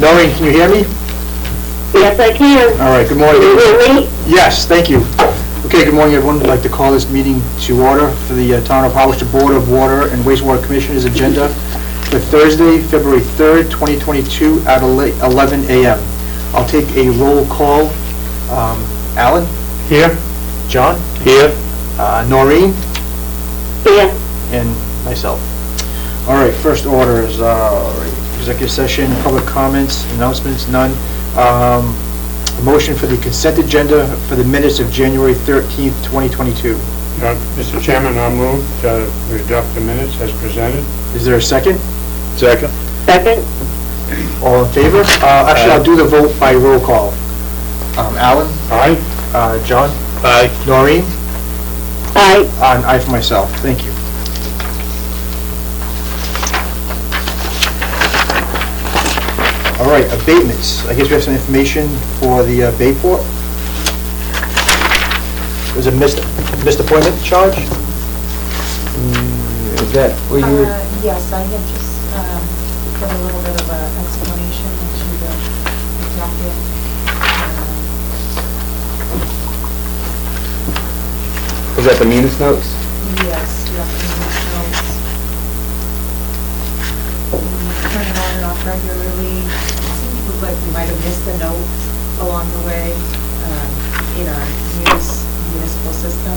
Noreen, can you hear me? Yes, I can. All right, good morning. Can you hear me? Yes, thank you. Okay, good morning, everyone. I'd like to call this meeting to order for the Town of Harwich Board of Water and Wastewater Commissioners agenda for Thursday, February 3rd, 2022 at 11 a.m. I'll take a roll call. Alan? Here. John? Here. Noreen? Here. And myself. All right, first order is executive session, public comments, announcements, none. A motion for the consent agenda for the minutes of January 13th, 2022. Mr. Chairman, I'll move we adopt the minutes as presented. Is there a second? Second. Second. All in favor? Actually, I'll do the vote by roll call. Alan? Aye. John? Aye. Noreen? Aye. And aye for myself. Thank you. All right, abatements. I guess we have some information for the Bayport. There's a missed appointment charge? Is that what you were? Yes, I had just put a little bit of an explanation into the docket. Was that the munis notes? Yes, the notes. We turn it on and off regularly. It seems like we might have missed a note along the way in our municipal system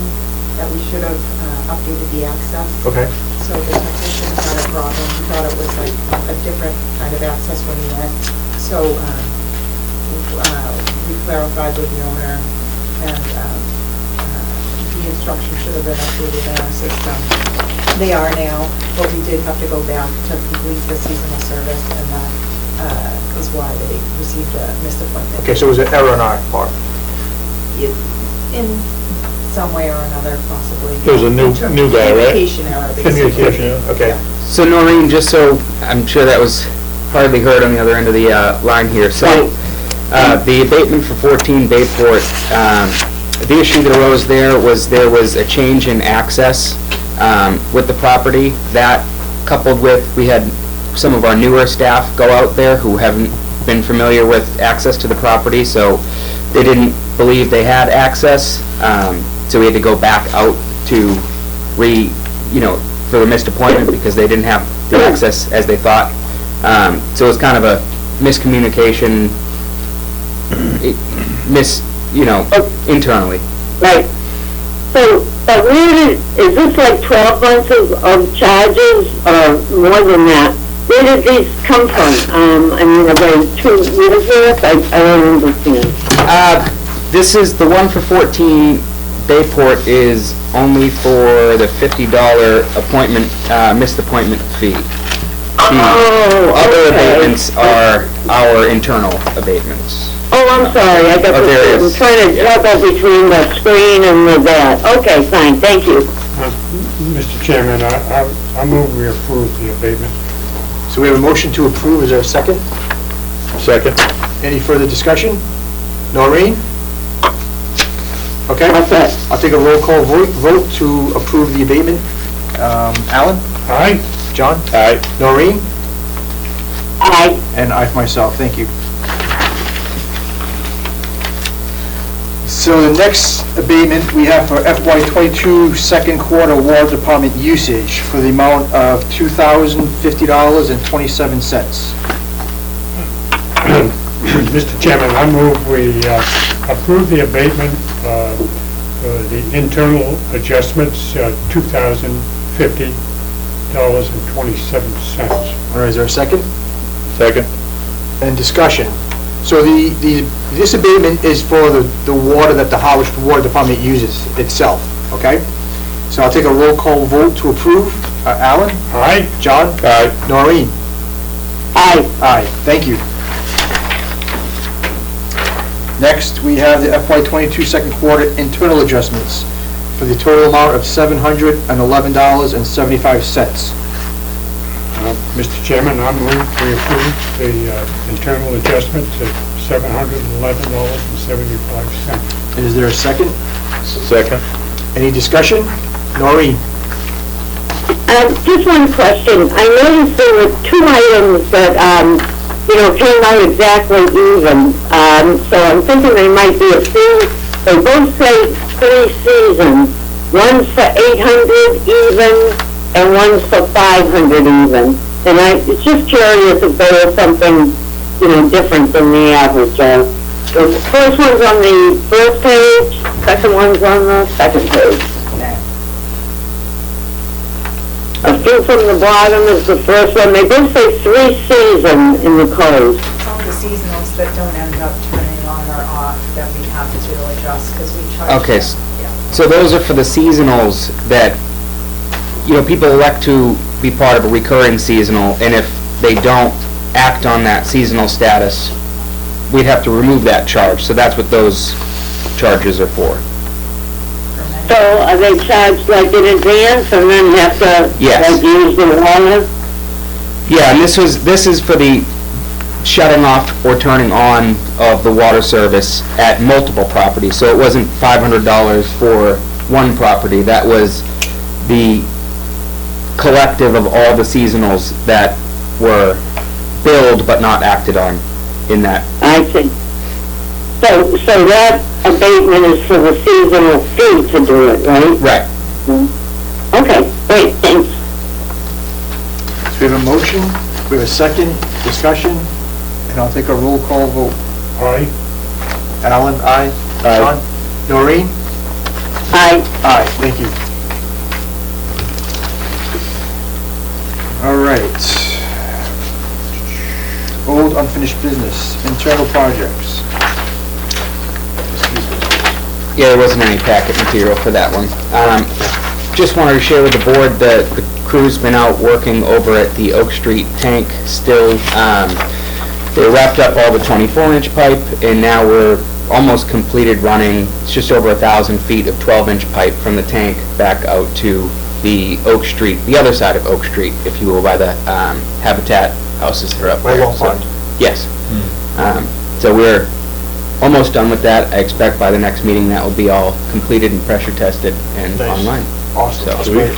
that we should have updated the access. Okay. So the technician had a problem. He thought it was like a different kind of access when he went. So we clarified with the owner, and the instructions should have been updated in our system. They are now, but we did have to go back to complete the seasonal service, and that is why they received a missed appointment. Okay, so it was an error on our part. In some way or another, possibly. It was a new guy, right? Communication error, basically. Communication, yeah. Okay. So Noreen, just so I'm sure that was hardly heard on the other end of the line here. So the abatement for 14 Bayport, the issue that arose there was a change in access with the property. That coupled with we had some of our newer staff go out there who haven't been familiar with access to the property, so they didn't believe they had access. So we had to go back out to for the missed appointment because they didn't have the access as they thought. So it was kind of a miscommunication, internally. Right. So, but where is this like 12 months of charges or more than that? Where did these come from? I mean, are they 2 years worth? I don't understand. This is the one for 14 Bayport is only for the $50 appointment, missed appointment fee. The other abatements are our internal abatements. Oh, I'm sorry. I got I'm trying to juggle between the screen and that. Okay, fine. Thank you. Mr. Chairman, I move we approve the abatement. So we have a motion to approve. Is there a second? Second. Any further discussion? Noreen? Okay. I'll take a roll call vote to approve the abatement. Alan? Aye. John? Aye. Noreen? Aye. And I for myself. Thank you. So the next abatement we have for FY22 second quarter water department usage for the amount of $2,050.27. Mr. Chairman, I move we approve the abatement for the internal adjustments, $2,050.27. All right, is there a second? Second. And discussion. So this abatement is for the water that the Harwich Water Department uses itself, okay? So I'll take a roll call vote to approve. Alan? Aye. John? Aye. Noreen? Aye. Aye. Thank you. Next, we have the FY22 second quarter internal adjustments for the total amount of $711.75. Mr. Chairman, I move we approve the internal adjustments at $711.75. Is there a second? Second. Any discussion? Noreen? Just one question. I noticed there were 2 items that came out exactly even. So I'm thinking they might be a few. They both say 3 seasons. One's for 800 even, and one's for 500 even. And I was just curious if there was something, different than the average. The first one's on the first page, second one's on the second page. A few from the bottom is the first one. They both say 3 seasons in the code. It's all the seasonals that don't end up turning on or off that we have to adjust, because we charge Okay, them. Yeah. so those are for the seasonals that, people elect to be part of a recurring seasonal, and if they don't act on that seasonal status, we'd have to remove that charge. So that's what those charges are for. So are they charged like in advance and then have to Yes. like use the water? Yeah, and this is for the shutting off or turning on of the water service at multiple properties. So it wasn't $500 for one property. That was the collective of all the seasonals that were billed but not acted on in that. I see. So that abatement is for the seasonal fee to do it, right? Right. Okay, great, thanks. So we have a motion, we have a second discussion, and I'll take a roll call vote. Aye. Alan, aye. Aye. John? Noreen? Aye. Aye, thank you. All right. Old unfinished business, internal projects. Yeah, there wasn't any packet material for that one. Just wanted to share with the board that the crew's been out working over at the Oak Street tank still. They wrapped up all the 24-inch pipe, and now we're almost completed running. It's just over 1,000 feet of 12-inch pipe from the tank back out to the Oak Street, the other side of Oak Street, if you will, by the Habitat houses that are up there. Long Pond. Yes. So we're almost done with that. I expect by the next meeting that will be all completed and pressure tested and Nice. online. Awesome, So- that's great.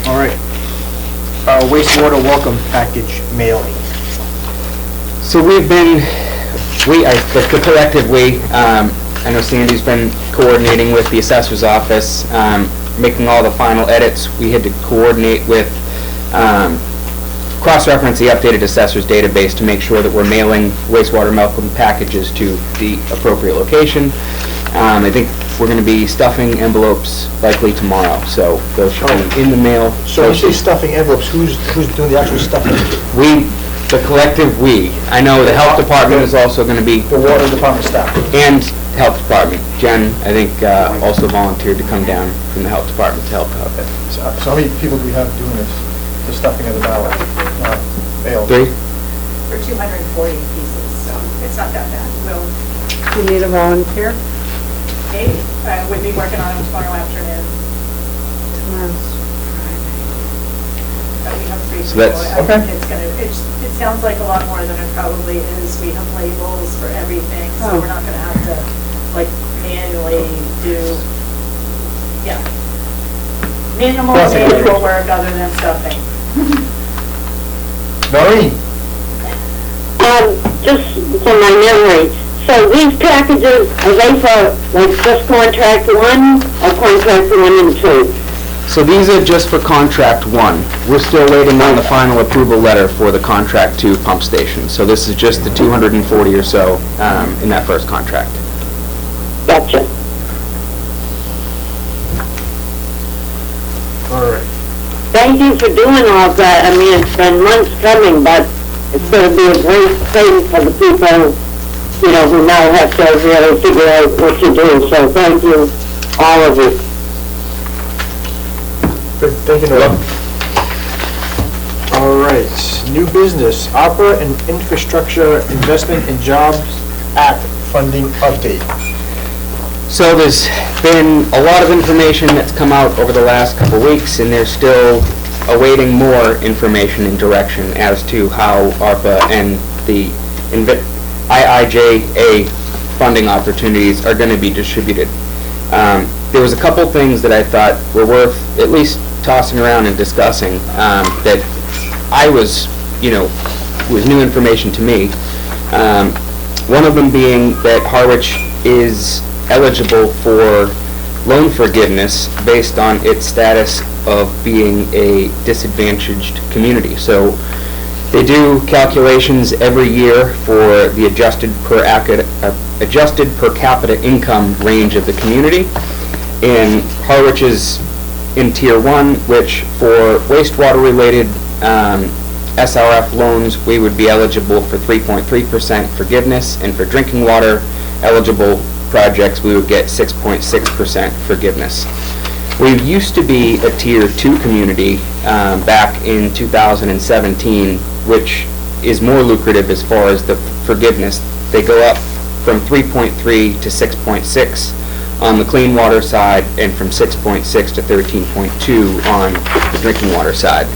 All right. Wastewater welcome package mailing. So we've been, the collective we, I know Sandy's been coordinating with the assessor's office, making all the final edits. We had to coordinate with, cross-reference the updated assessor's database to make sure that we're mailing wastewater welcome packages to the appropriate location. I think we're going to be stuffing envelopes likely tomorrow, so those should be in the mail. So when you say stuffing envelopes, who's doing the actual stuffing? The collective we. I know the health department is also going to be, The water department staff. and health department. Jen, I think, also volunteered to come down from the health department to help out. So how many people do we have doing this, the stuffing of the ballot, mail? 3? For 240 pieces, so it's not that bad. We'll, You need a volunteer? maybe, we'll be working on it tomorrow afternoon. Tomorrow's We have 3 So people. that's- I Okay. think it's gonna, it sounds like a lot more than it probably is. We have labels for everything, so Oh. we're not gonna have to, like, manually do, yeah. Minimal manual work other than stuffing. Noreen? Just for my memory, so these packages, are they for like just contract 1 or contract 1 and 2? So these are just for contract 1. We're still waiting on the final approval letter for the contract 2 pump station. So this is just the 240 or so in that first contract. Gotcha. All right. Thank you for doing all that. I mean, it's been months coming, but it's going to be a great thing for the people, who now have to really figure out what to do. So thank you, all of you. Good, thank you, Noreen. All right, new business, Opera and Infrastructure Investment and Jobs Act funding update. So there's been a lot of information that's come out over the last couple weeks, and they're still awaiting more information and direction as to how ARPA and the IIJA funding opportunities are going to be distributed. There was a couple things that I thought were worth at least tossing around and discussing that I was, was new information to me. One of them being that Harwich is eligible for loan forgiveness based on its status of being a disadvantaged community. So they do calculations every year for the adjusted per capita income range of the community. And Harwich is in Tier 1, which for wastewater related SRF loans, we would be eligible for 3.3% forgiveness, and for drinking water eligible projects, we would get 6.6% forgiveness. We used to be a Tier 2 community back in 2017, which is more lucrative as far as the forgiveness. They go up from 3.3 to 6.6 on the clean water side, and from 6.6 to 13.2 on the drinking water side.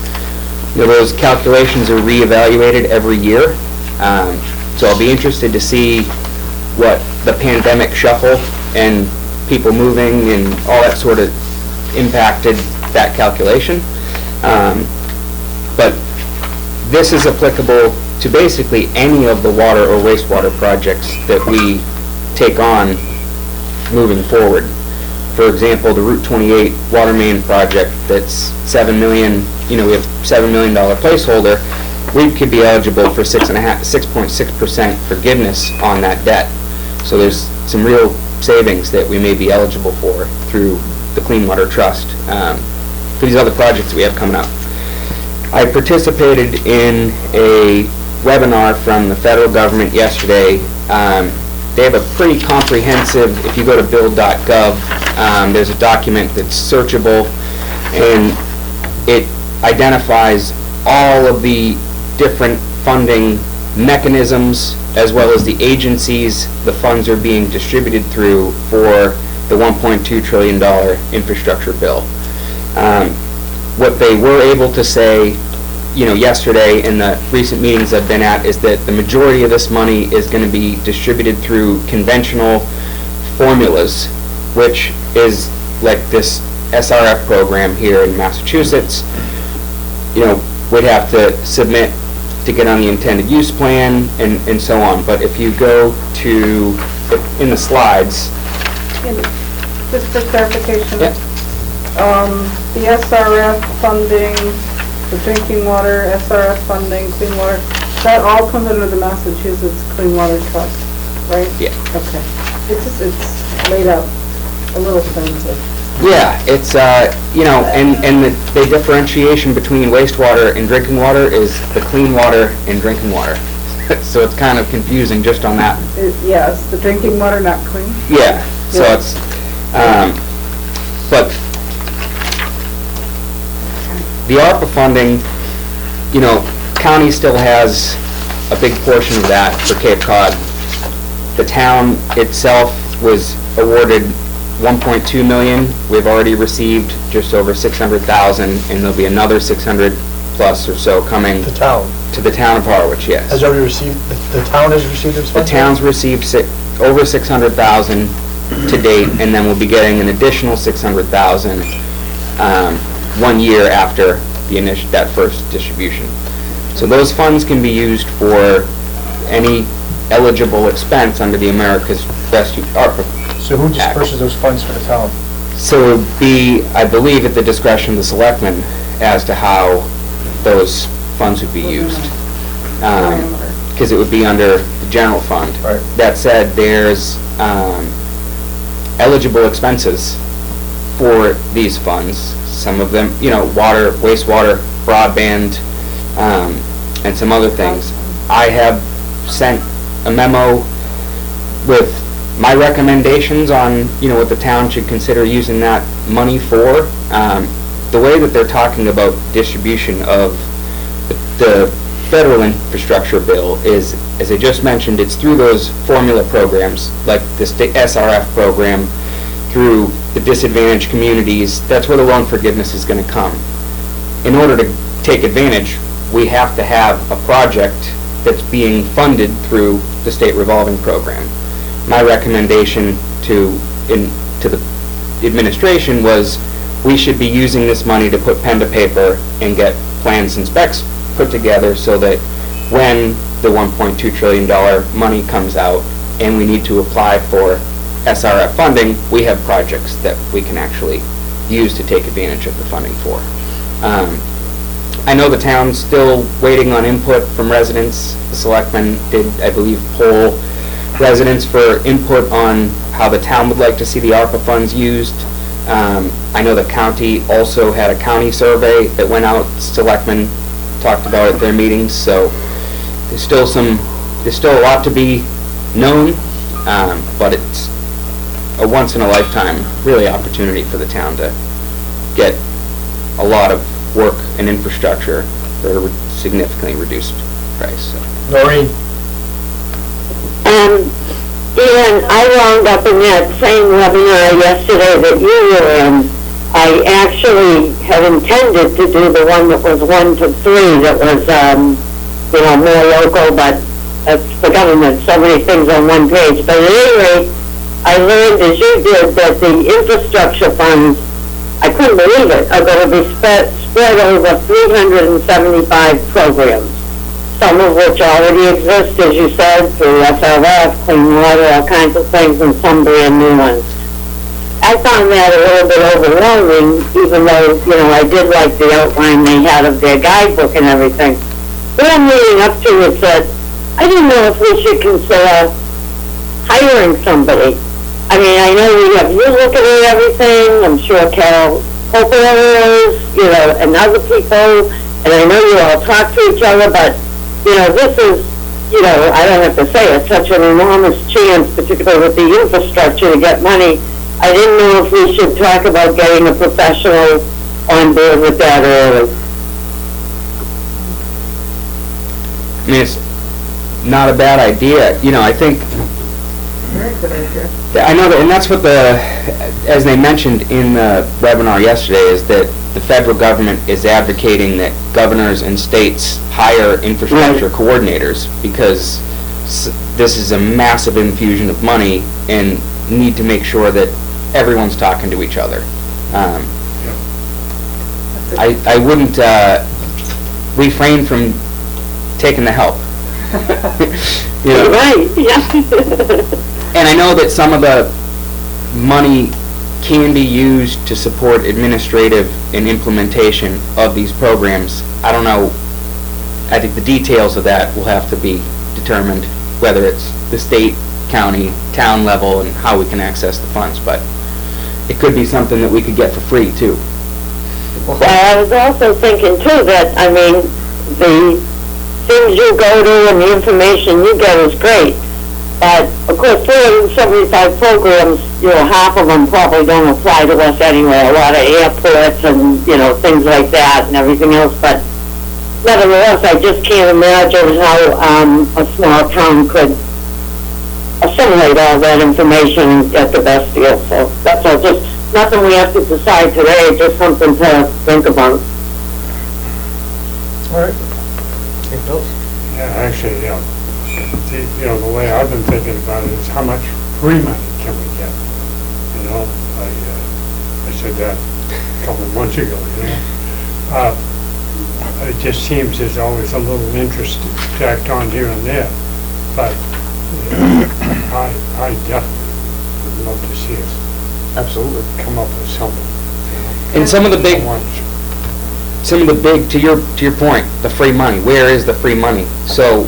Those calculations are reevaluated every year, so I'll be interested to see what the pandemic shuffle and people moving and all that sort of impacted that calculation. But this is applicable to basically any of the water or wastewater projects that we take on moving forward. For example, the Route 28 water main project that's $7 million, we have $7 million placeholder, we could be eligible for 6.6% forgiveness on that debt. So there's some real savings that we may be eligible for through the Clean Water Trust for these other projects that we have coming up. I participated in a webinar from the federal government yesterday. They have a pretty comprehensive, if you go to build.gov, there's a document that's searchable, and it identifies all of the different funding mechanisms as well as the agencies the funds are being distributed through for the $1.2 trillion infrastructure bill. What they were able to say yesterday in the recent meetings I've been at is that the majority of this money is going to be distributed through conventional formulas, which is like this SRF program here in Massachusetts. We'd have to submit to get on the intended use plan and so on. But if you go to, in the slides. Just for clarification. Yep. The SRF funding, the drinking water, SRF funding, clean water, that all comes under the Massachusetts Clean Water Trust, right? Yeah. Okay. It's laid out a little expensive. Yeah, it's, and the differentiation between wastewater and drinking water is the clean water and drinking water. So it's kind of confusing just on that. Yeah, it's the drinking water, not clean? Yeah, so Yeah. it's, but the ARPA funding, county still has a big portion of that for Cape Cod. The town itself was awarded $1.2 million. We've already received just over $600,000, and there'll be another 600 plus or so coming The town to the town of Harwich. Yes. has already received, the town has received its The funds? town's received over 600,000 to date, and then we'll be getting an additional 600,000 1 year after that first distribution. So those funds can be used for any eligible expense under the America's Best ARPA. So who disperses those funds for the town? So it would be, I believe, at the discretion of the selectmen as to how those funds would be used. Because it would be under the general fund. Right. That said, there's eligible expenses for these funds. Some of them, water, wastewater, broadband, and some other things. I have sent a memo with my recommendations on, what the town should consider using that money for. The way that they're talking about distribution of the federal infrastructure bill is, as I just mentioned, it's through those formula programs, like the state SRF program, through the disadvantaged communities. That's where the loan forgiveness is going to come. In order to take advantage, we have to have a project that's being funded through the state revolving program. My recommendation to the administration was we should be using this money to put pen to paper and get plans and specs put together so that when the $1.2 trillion money comes out and we need to apply for SRF funding, we have projects that we can actually use to take advantage of the funding for. I know the town's still waiting on input from residents. The selectmen did, I believe, poll residents for input on how the town would like to see the ARPA funds used. I know the county also had a county survey that went out. Selectmen talked about at their meetings, so there's still a lot to be known, but it's a once-in-a-lifetime, really, opportunity for the town to get a lot of work and infrastructure for a significantly reduced price. So. Noreen? Ian, I wound up in that same webinar yesterday that you were in. I actually had intended to do the one that was 1 to 3, that was, more local, but that's the government, so many things on one page. But at any rate, I learned, as you did, that the infrastructure funds, I couldn't believe it, are going to be spread over 375 programs, some of which already exist, as you said, through SRF, Clean Water, all kinds of things, and some brand new ones. I found that a little bit overwhelming, even though, I did like the outline they had of their guidebook and everything. What I'm leading up to is that I didn't know if we should consider hiring somebody. I mean, I know we have you looking at everything, I'm sure Carol Hopper is, and other people, and I know you all talk to each other, but, this is, I don't have to say it, such an enormous chance, particularly with the infrastructure, to get money. I didn't know if we should talk about getting a professional on board with that early. I mean, it's not a bad idea. I think, Very good idea. I know that, and that's what as they mentioned in the webinar yesterday, is that the federal government is advocating that governors and states hire infrastructure coordinators, because this is a massive infusion of money and need to make sure that everyone's talking to each other. I wouldn't refrain from taking the help. Right, yeah. And I know that some of the money can be used to support administrative and implementation of these programs. I don't know, I think the details of that will have to be determined, whether it's the state, county, town level, and how we can access the funds, but it could be something that we could get for free, too. Well, I was also thinking, too, that, the things you go to and the information you get is great. But, of course, 375 programs, half of them probably don't apply to us anyway. A lot of airports and, things like that and everything else. But, nevertheless, I just can't imagine how a small town could assimilate all that information and get the best deal. So, that's all. Just nothing we have to decide today, just something to think about. All right. Anything else? Yeah, actually, the way I've been thinking about it is how much free money can we get? I said that a couple of months ago, It just seems there's always a little interest tacked on here and there, but I definitely would love to see us Absolutely. come up with something. And some of the big, to your point, the free money. Where is the free money? So,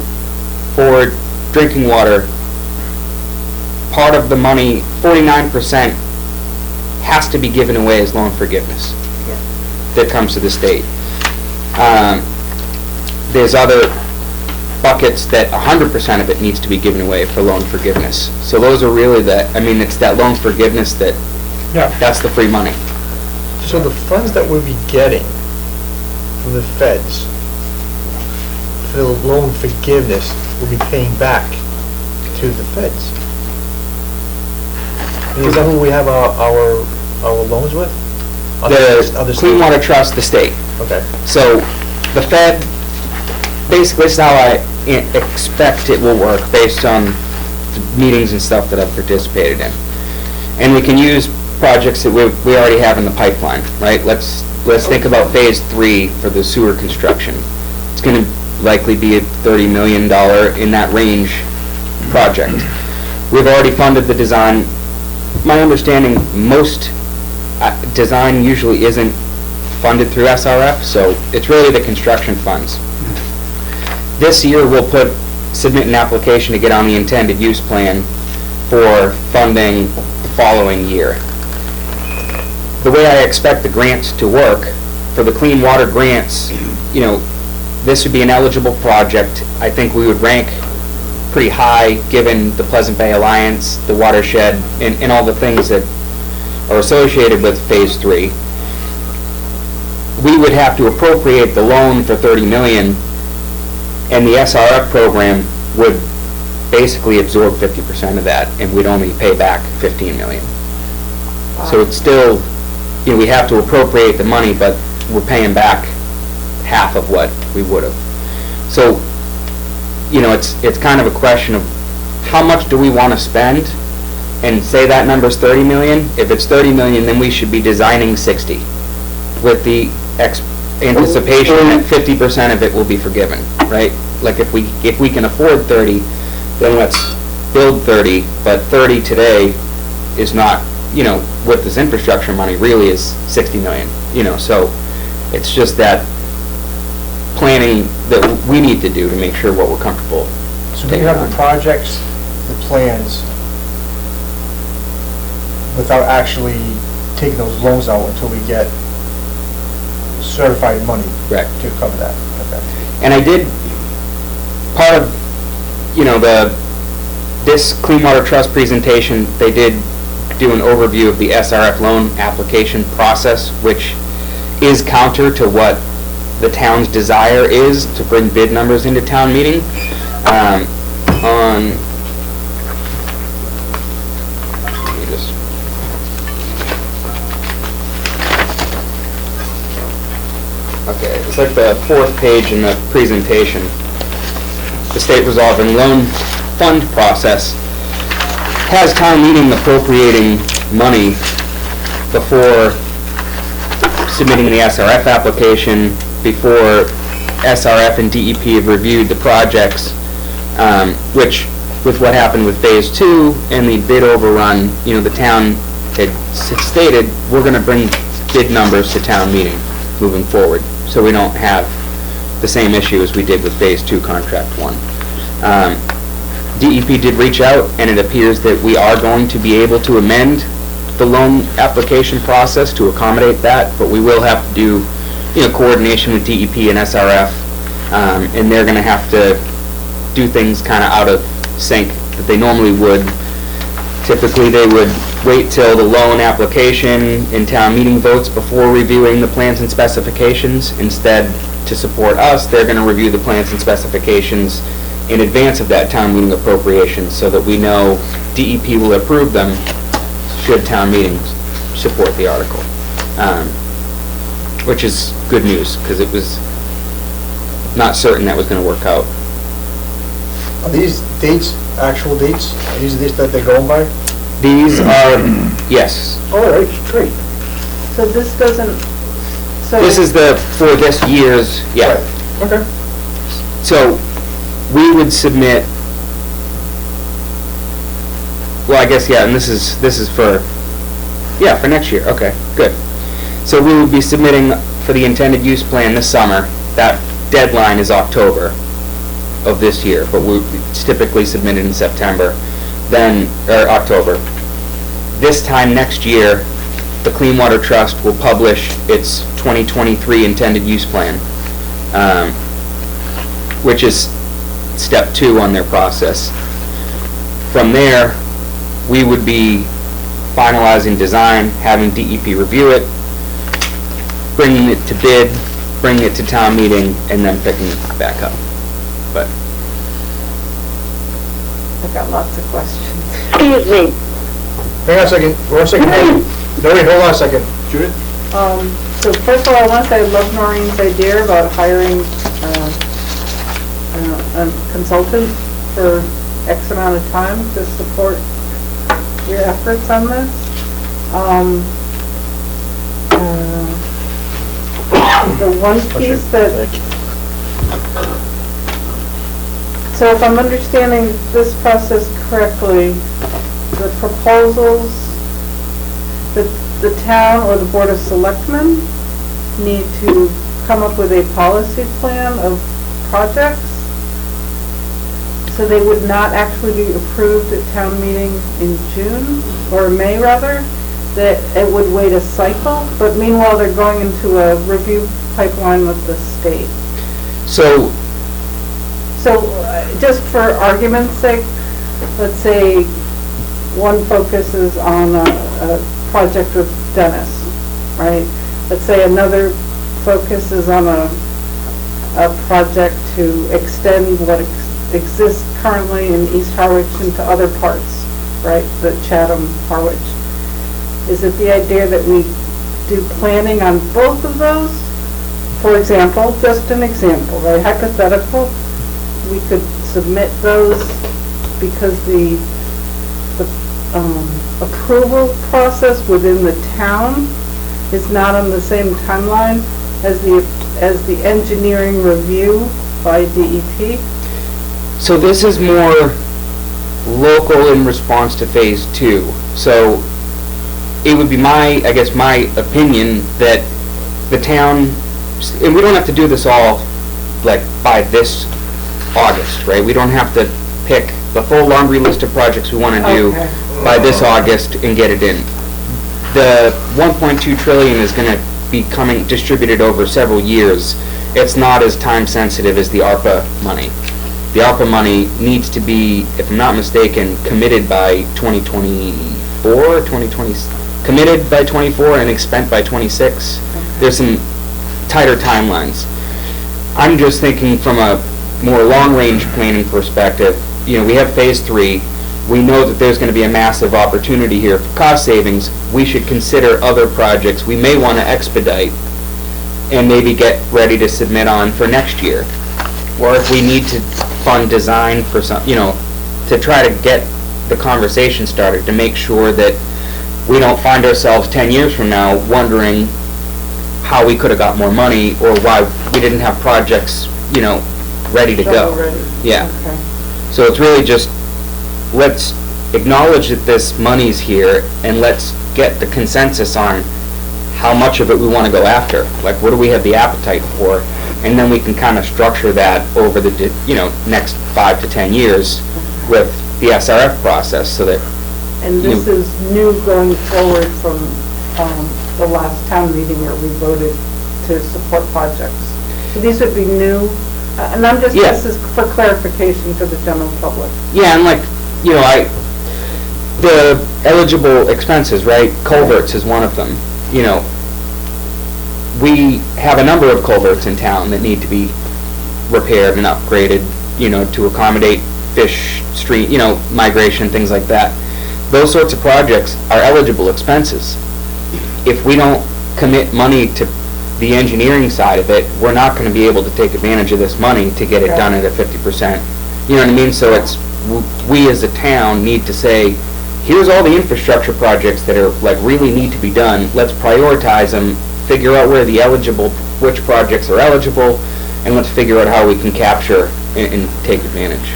for drinking water, part of the money, 49%, has to be given away as loan forgiveness that comes to the state. There's other buckets that 100% of it needs to be given away for loan forgiveness. So those are really it's that loan forgiveness that's the free money. So the funds that we'll be getting from the feds for the loan forgiveness will be paying back to the feds. And is that who we have our loans with? The Clean Water Trust, the state. Okay. So the Fed, basically, this is how I expect it will work based on the meetings and stuff that I've participated in. And we can use projects that we already have in the pipeline, right? Let's think about phase 3 for the sewer construction. It's going to likely be a $30 million in that range project. We've already funded the design. My understanding, most design usually isn't funded through SRF, so it's really the construction funds. This year, we'll submit an application to get on the intended use plan for funding the following year. The way I expect the grants to work, for the clean water grants, this would be an eligible project. I think we would rank pretty high, given the Pleasant Bay Alliance, the watershed, and all the things that are associated with Phase 3. We would have to appropriate the loan for $30 million, and the SRF program would basically absorb 50% of that, and we'd only pay back $15 million. So it's still, we have to appropriate the money, but we're paying back half of what we would have. So, it's kind of a question of how much do we want to spend, and say that number's 30 million. If it's 30 million, then we should be designing 60, with the anticipation that 50% of it will be forgiven, right? Like if we can afford 30, then let's build 30, but 30 today is not, with this infrastructure money, really is 60 million, so it's just that planning that we need to do to make sure what we're comfortable. So do you have the projects, the plans, without actually taking those loans out until we get certified money Correct. to cover that? Okay. And I did, part of, this Clean Water Trust presentation, they did do an overview of the SRF loan application process, which is counter to what the town's desire is to bring bid numbers into town meeting. Okay, it's like the fourth page in the presentation. The state resolving loan fund process has town meeting appropriating money before submitting the SRF application, before SRF and DEP have reviewed the projects, which, with what happened with Phase 2 and the bid overrun, the town had stated, we're going to bring bid numbers to town meeting moving forward, so we don't have the same issue as we did with Phase 2 Contract 1. DEP did reach out, and it appears that we are going to be able to amend the loan application process to accommodate that, but we will have to do, coordination with DEP and SRF, and they're going to have to do things kind of out of sync that they normally would. Typically, they would wait till the loan application and town meeting votes before reviewing the plans and specifications. Instead, to support us, they're going to review the plans and specifications in advance of that town meeting appropriation, so that we know DEP will approve them should town meetings support the article. Which is good news, because it was not certain that was going to work out. Are these dates, actual dates? Are these the dates that they're going by? These are, yes. All right, great. So this doesn't, so. This is for this year's, yeah. Right. Okay. So, we would submit, well, I guess, yeah, and this is for next year, okay, good. So we would be submitting for the intended use plan this summer. That deadline is October of this year, but it's typically submitted in September, or October. This time next year, the Clean Water Trust will publish its 2023 intended use plan, which is step 2 on their process. From there, we would be finalizing design, having DEP review it, bringing it to bid, bringing it to town meeting, and then picking it back up. But I've got lots of questions. Excuse me. Hang on a second, 1 second. No, wait, hold on a second. Judith? So first of all, I want to say I love Noreen's idea about hiring a consultant for X amount of time to support your efforts on this. The one piece that So if I'm understanding this process correctly, the proposals, the town or the Board of Selectmen need to come up with a policy plan of projects. So they would not actually be approved at town meeting in June, or May rather, that it would wait a cycle, but meanwhile they're going into a review pipeline with the state. So, Just for argument's sake, let's say one focuses on a project with Dennis, right? Let's say another focuses on a project to extend what exists currently in East Harwich into other parts, right? The Chatham, Harwich. Is it the idea that we do planning on both of those? For example, just an example, right? Hypothetical, we could submit those because the approval process within the town is not on the same timeline as the engineering review by DEP. so this is more local in response to phase 2. So it would be my opinion that the town, and we don't have to do this all like by this August, right? We don't have to pick the full laundry list of projects we want to do by this August and get it in. The 1.2 trillion is going to be distributed over several years. It's not as time sensitive as the ARPA money. The ARPA money needs to be, if I'm not mistaken, committed by 2024, committed by 24 and expended by 26. There's some tighter timelines. I'm just thinking from a more long-range planning perspective. You know, we have phase 3. We know that there's going to be a massive opportunity here for cost savings. We should consider other projects we may want to expedite and maybe get ready to submit on for next year. Or if we need to fund design for some, to try to get the conversation started, to make sure that we don't find ourselves 10 years from now wondering how we could have got more money or why we didn't have projects, ready to go. Yeah. Okay. So it's really just, let's acknowledge that this money's here and let's get the consensus on how much of it we want to go after. Like, what do we have the appetite for? And then we can kind of structure that over the, next 5 to 10 years with the SRF process so that. And this is new going forward from the last town meeting where we voted to support projects. So these would be new, and I'm just, this is for clarification to the general public. Yeah, and the eligible expenses, right? Culverts is one of them. We have a number of culverts in town that need to be repaired and upgraded, to accommodate fish stream, migration, things like that. Those sorts of projects are eligible expenses. If we don't commit money to the engineering side of it, we're not going to be able to take advantage of this money to get it done at a 50%. You know what I mean? So it's, we as a town need to say, here's all the infrastructure projects that are really need to be done. Let's prioritize them, figure out which projects are eligible, and let's figure out how we can capture and take advantage.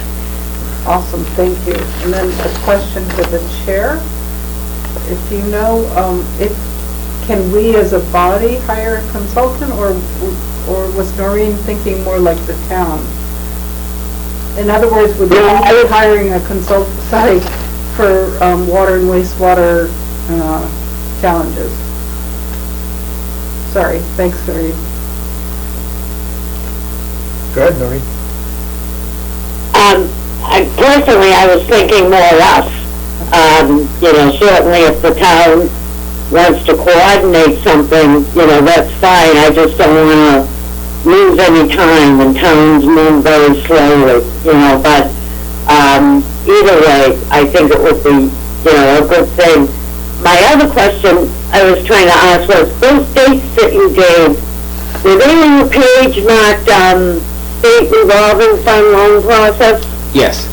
Awesome, thank you. And then a question for the chair. If you know, can we as a body hire a consultant, or was Noreen thinking more like the town? In other words, would we be hiring a consultant, for water and wastewater challenges? Sorry, thanks, Noreen. Go ahead, Noreen. Personally, I was thinking more or less. Certainly if the town wants to coordinate something, that's fine. I just don't want to lose any time, and towns move very slowly, but either way, I think it would be, a good thing. My other question I was trying to ask was, those dates that you gave, were they in the page marked state revolving fund loan process? Yes.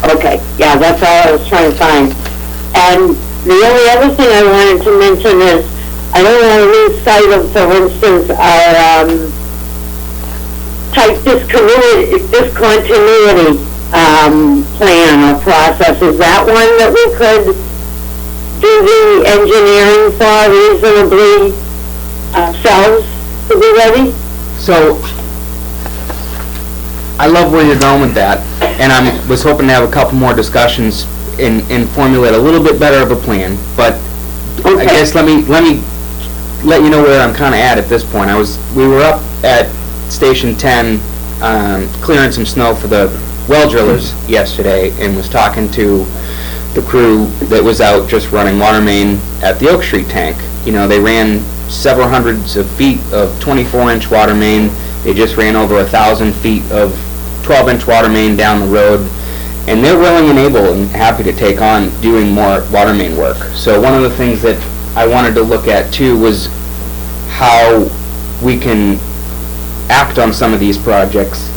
Okay, yeah, that's all I was trying to find. And the only other thing I wanted to mention is, I don't want to lose sight of, for instance, our type discontinuity, plan or process, is that one that we could do the engineering for reasonably ourselves to be ready? So, I love where you're going with that, and was hoping to have a couple more discussions and formulate a little bit better of a plan, but I Okay. guess let me let you know where I'm kinda at this point. We were up at Station 10, clearing some snow for the well drillers yesterday, and was talking to the crew that was out just running water main at the Oak Street tank. You know, they ran several hundreds of feet of 24-inch water main. They just ran over 1,000 feet of 12-inch water main down the road, and they're willing and able and happy to take on doing more water main work. So one of the things that I wanted to look at too was how we can act on some of these projects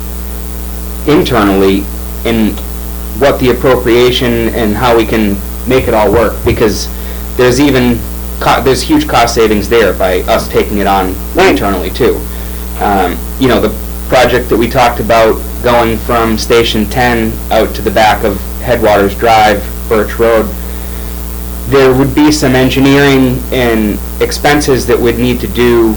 internally, and what the appropriation and how we can make it all work, because there's huge cost savings there by us taking it on internally too. You know, the project that we talked about going from Station 10 out to the back of Headwaters Drive, Birch Road, there would be some engineering and expenses that would need to do.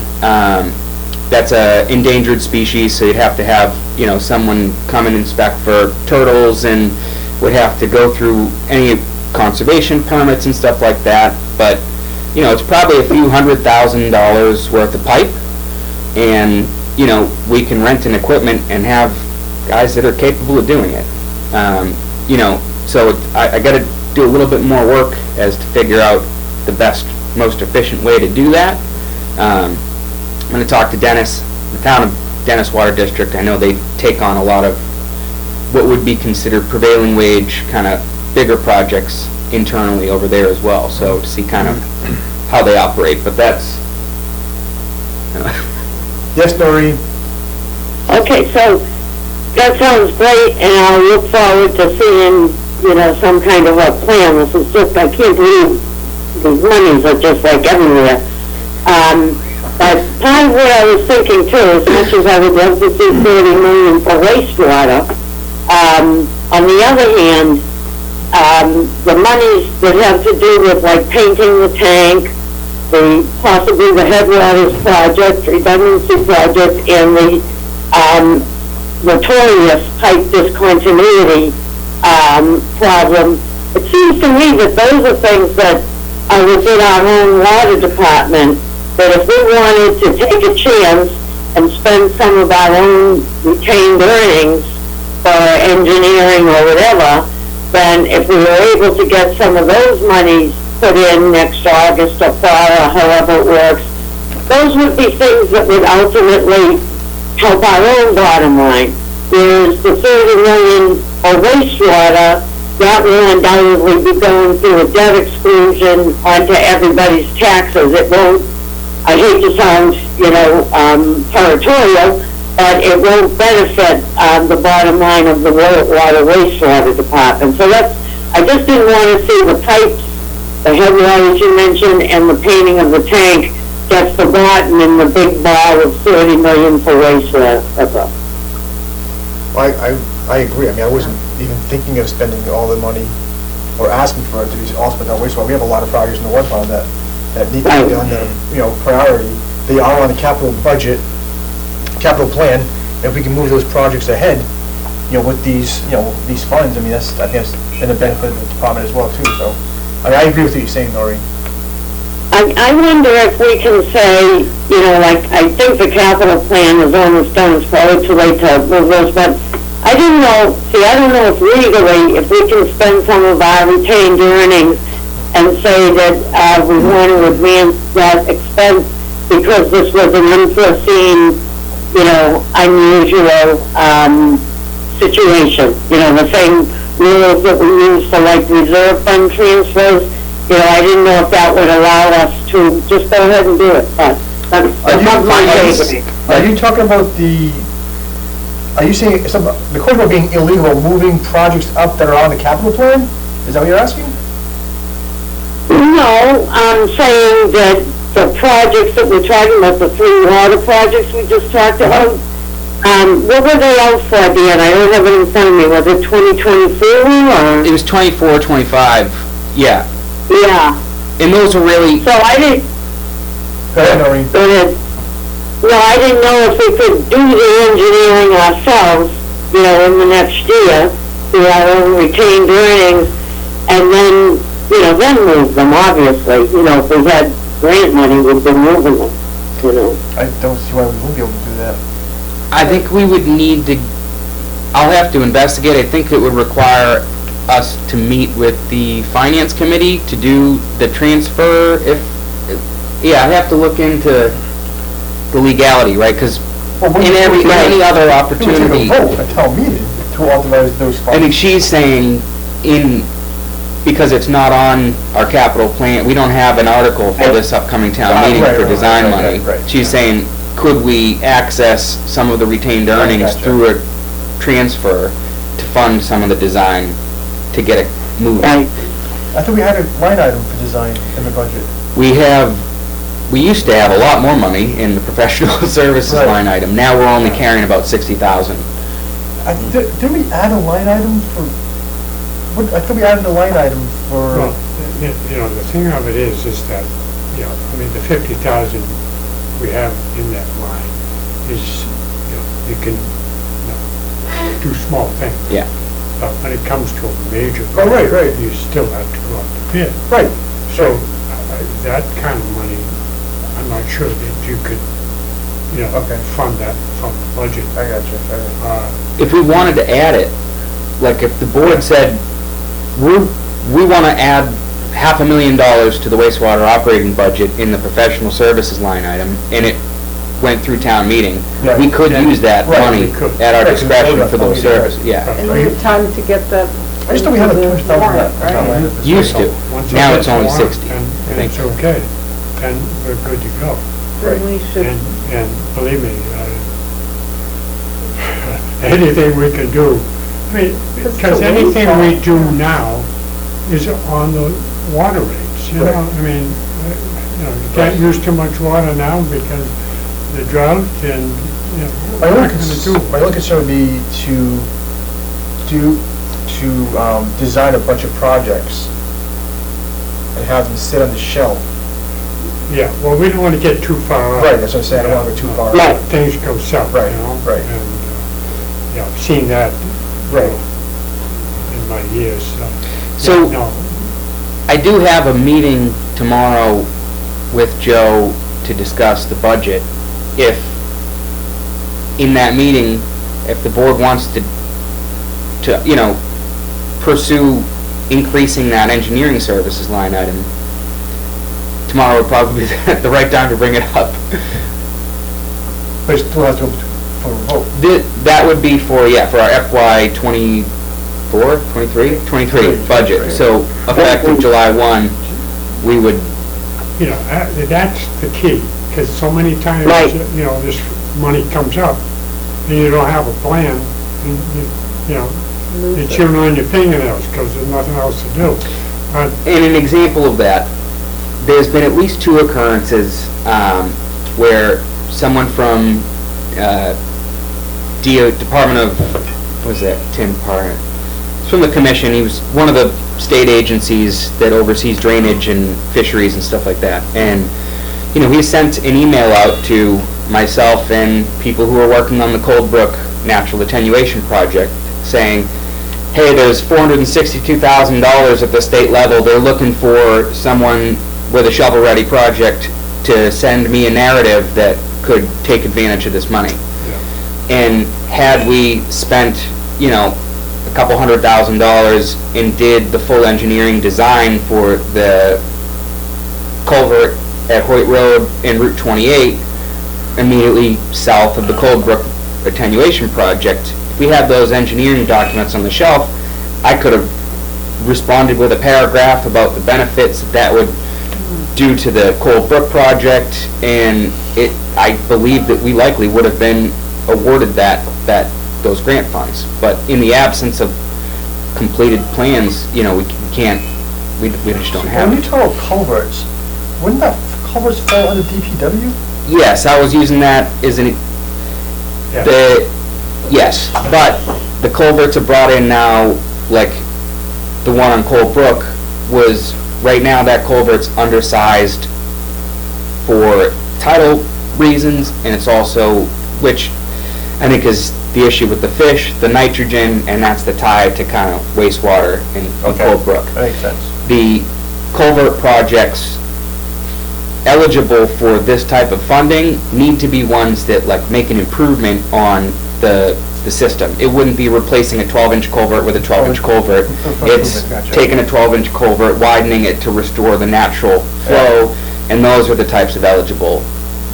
That's a endangered species, so you'd have to have, you know, someone come and inspect for turtles, and would have to go through any conservation permits and stuff like that. But, you know, it's probably a few $100,000 worth of pipe, and, you know, we can rent an equipment and have guys that are capable of doing it. You know, so I gotta do a little bit more work as to figure out the best, most efficient way to do that. I'm gonna talk to Dennis, the town of Dennis Water District. I know they take on a lot of what would be considered prevailing wage, kind of bigger projects internally over there as well, so to see kind of how they operate, but that's... Yes, Noreen? Okay, so that sounds great, and I'll look forward to seeing, you know, some kind of a plan. This is just, I can't believe these monies are just like everywhere. But part of what I was thinking too, as much as I would love to see 30 million for wastewater, on the other hand, the monies that have to do with like painting the tank, possibly the Headwaters project, redundancy project, and the notorious pipe discontinuity problem. It seems to me that those are things that are within our own water department, that if we wanted to take a chance and spend some of our own retained earnings for engineering or whatever, then if we were able to get some of those monies put in next August or fall, or however it works, those would be things that would ultimately help our own bottom line. Whereas the 30 million for wastewater, that will undoubtedly be going through a debt exclusion onto everybody's taxes. It won't, I hate to sound, you know, territorial, but it won't benefit the bottom line of the water wastewater department. So that's, I just didn't want to see the pipes, the Headwaters you mentioned, and the painting of the tank get forgotten in the big ball of 30 million for wastewater. That's all. I agree. I mean, I wasn't even thinking of spending all the money or asking for it to be all spent on wastewater. We have a lot of projects in the water fund that need to be done, that are, you know, priority. They are on the capital budget, capital plan. If we can move those projects ahead, you know, with these, you know, these funds, I mean, I think that's in the benefit of the department as well too. So, I mean, I agree with what you're saying, Noreen. I wonder if we can say, you know, like, I think the capital plan is almost done, it's probably too late to move those, but I didn't know, I don't know if legally, if we can spend some of our retained earnings and say that we want to advance that expense because this was an unforeseen, you know, unusual situation. You know, the same rules that we use for like reserve fund transfers. You know, I didn't know if that would allow us to just go ahead and do it, but that's above my pay grade. Are you talking about are you saying the question about being illegal, moving projects up that are on the capital plan? Is that what you're asking? No, I'm saying that the projects that we're talking about, the 3 water projects we just talked about, What were they out for, Dan? I don't have it in front of me. Was it 2024 or? It was 24, 25, yeah. Yeah. And those are really, So I didn't, Go ahead, Noreen. go ahead. No, I didn't know if we could do the engineering ourselves, you know, in the next year, through our own retained earnings, and then, you know, then move them, obviously. You know, if we had grant money, we'd be moving them, you know. I don't see why we won't be able to do that. I think we would need to, I'll have to investigate. I think it would require us to meet with the finance committee to do the transfer yeah, I'd have to look into the legality, right? Because in any other opportunity. We take a vote, a town meeting, to authorize those funds. I think she's saying because it's not on our capital plan, we don't have an article for this upcoming town meeting for design money. Right. She's saying, could we access some of the retained earnings through a transfer to fund some of the design to get it moving? Right. I thought we had a line item for design in the budget. We used to have a lot more money in the professional services Right. line item. Now we're only carrying about 60,000. Didn't we add a line item for, I thought we added a line item for, Well, you know, the thing of it is that, you know, I mean, the 50,000 we have in that line is, you know, you can, you know, do small things. Yeah. But when it comes to a major Oh, right, project, right. you still have to go out to bid. right, So, that kind of money, I'm not sure that you could, you know, Okay. fund that from the budget. I got you. If we wanted to add it, like if the board said, we want to add $500,000 to the wastewater operating budget in the professional services line item, and it went through town meeting, Right. we could use that Right, money we could. at our Right, discretion because for those we voted on it. services, yeah. And we have time to get that. I just thought we had a into the 200,000 warrant, that right? line. Used to. Once Now it it's gets only warrant 60, I And think. it's okay, then we're good to go. Then we should, And believe me, anything we can do, I mean, It's because the anything we wastewater. do now is on the water rates, you know? Right. I mean, you know, you can't use too much water now because the drought and, you know, My what only we're gonna do. concern would be to design a bunch of projects and have them sit on the shelf. Yeah, well, we don't want to get too far out. Right, that's what I'm saying, I don't want to go too far. Right. Things go south, you Right, know? right. And, you know, I've seen that, you Right. know, in my years, So- yeah, no. I do have a meeting tomorrow with Joe to discuss the budget. If, in that meeting, if the board wants to, you know, pursue increasing that engineering services line item, tomorrow would probably be the right time to bring it up. But it still has to go for a vote. That would be for our FY 24, 23 budget. So effective July 1, we would, You know, that's the key, because so many times, Right. you know, this money comes up, and you don't have a plan, and, you know, you're chewing on your fingernails, because there's nothing else to do. and an example of that, there's been at least 2 occurrences where someone from Department of, what was that, Tim Parr? It's from the commission. He was one of the state agencies that oversees drainage and fisheries and stuff like that. And, you know, he sent an email out to myself and people who are working on the Cold Brook Natural Attenuation Project saying, hey, there's $462,000 at the state level. They're looking for someone with a shovel-ready project to send me a narrative that could take advantage of this money. And had we spent, you know, a couple $100,000 and did the full engineering design for the culvert at Hoyt Road and Route 28, immediately south of the Cold Brook Attenuation Project, if we had those engineering documents on the shelf, I could have responded with a paragraph about the benefits that would do to the Cold Brook project, and I believe that we likely would have been awarded those grant funds. But in the absence of completed plans, you know, we just don't have When you it. talk about culverts, wouldn't that culverts fall under DPW? Yes, I was using that as Yes, but the culverts are brought in now, like the one on Cold Brook was, right now that culvert's undersized for tidal reasons, and it's also, which I think is the issue with the fish, the nitrogen, and that's the tie to kind of wastewater in Cold Brook. That makes sense. The culvert projects eligible for this type of funding need to be ones that like make an improvement on the system. It wouldn't be replacing a 12-inch culvert with a 12-inch culvert. It's taking a 12-inch culvert, widening it to restore the natural flow, and those are the types of eligible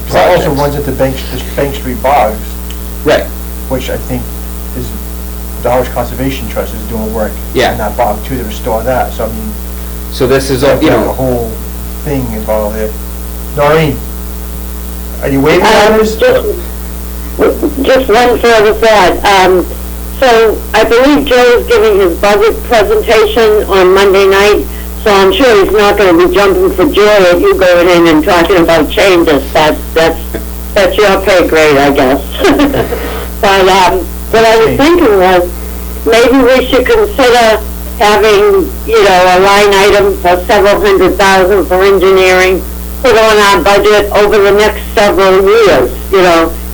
projects. That also runs into Bank Street bogs, Right. which I think is, the Harwich Conservation Trust is doing work Yeah. in that bog too to restore that, so I mean, So this is, there's you a know, whole thing involved there. Noreen, are you waiting on this? Just one further thought. So I believe Joe's giving his budget presentation on Monday night, so I'm sure he's not gonna be jumping for joy at you going in and talking about changes. That's your pay grade, I guess. But, what I was thinking was, maybe we should consider having, a line item for several $100,000 for engineering, put on our budget over the next several years,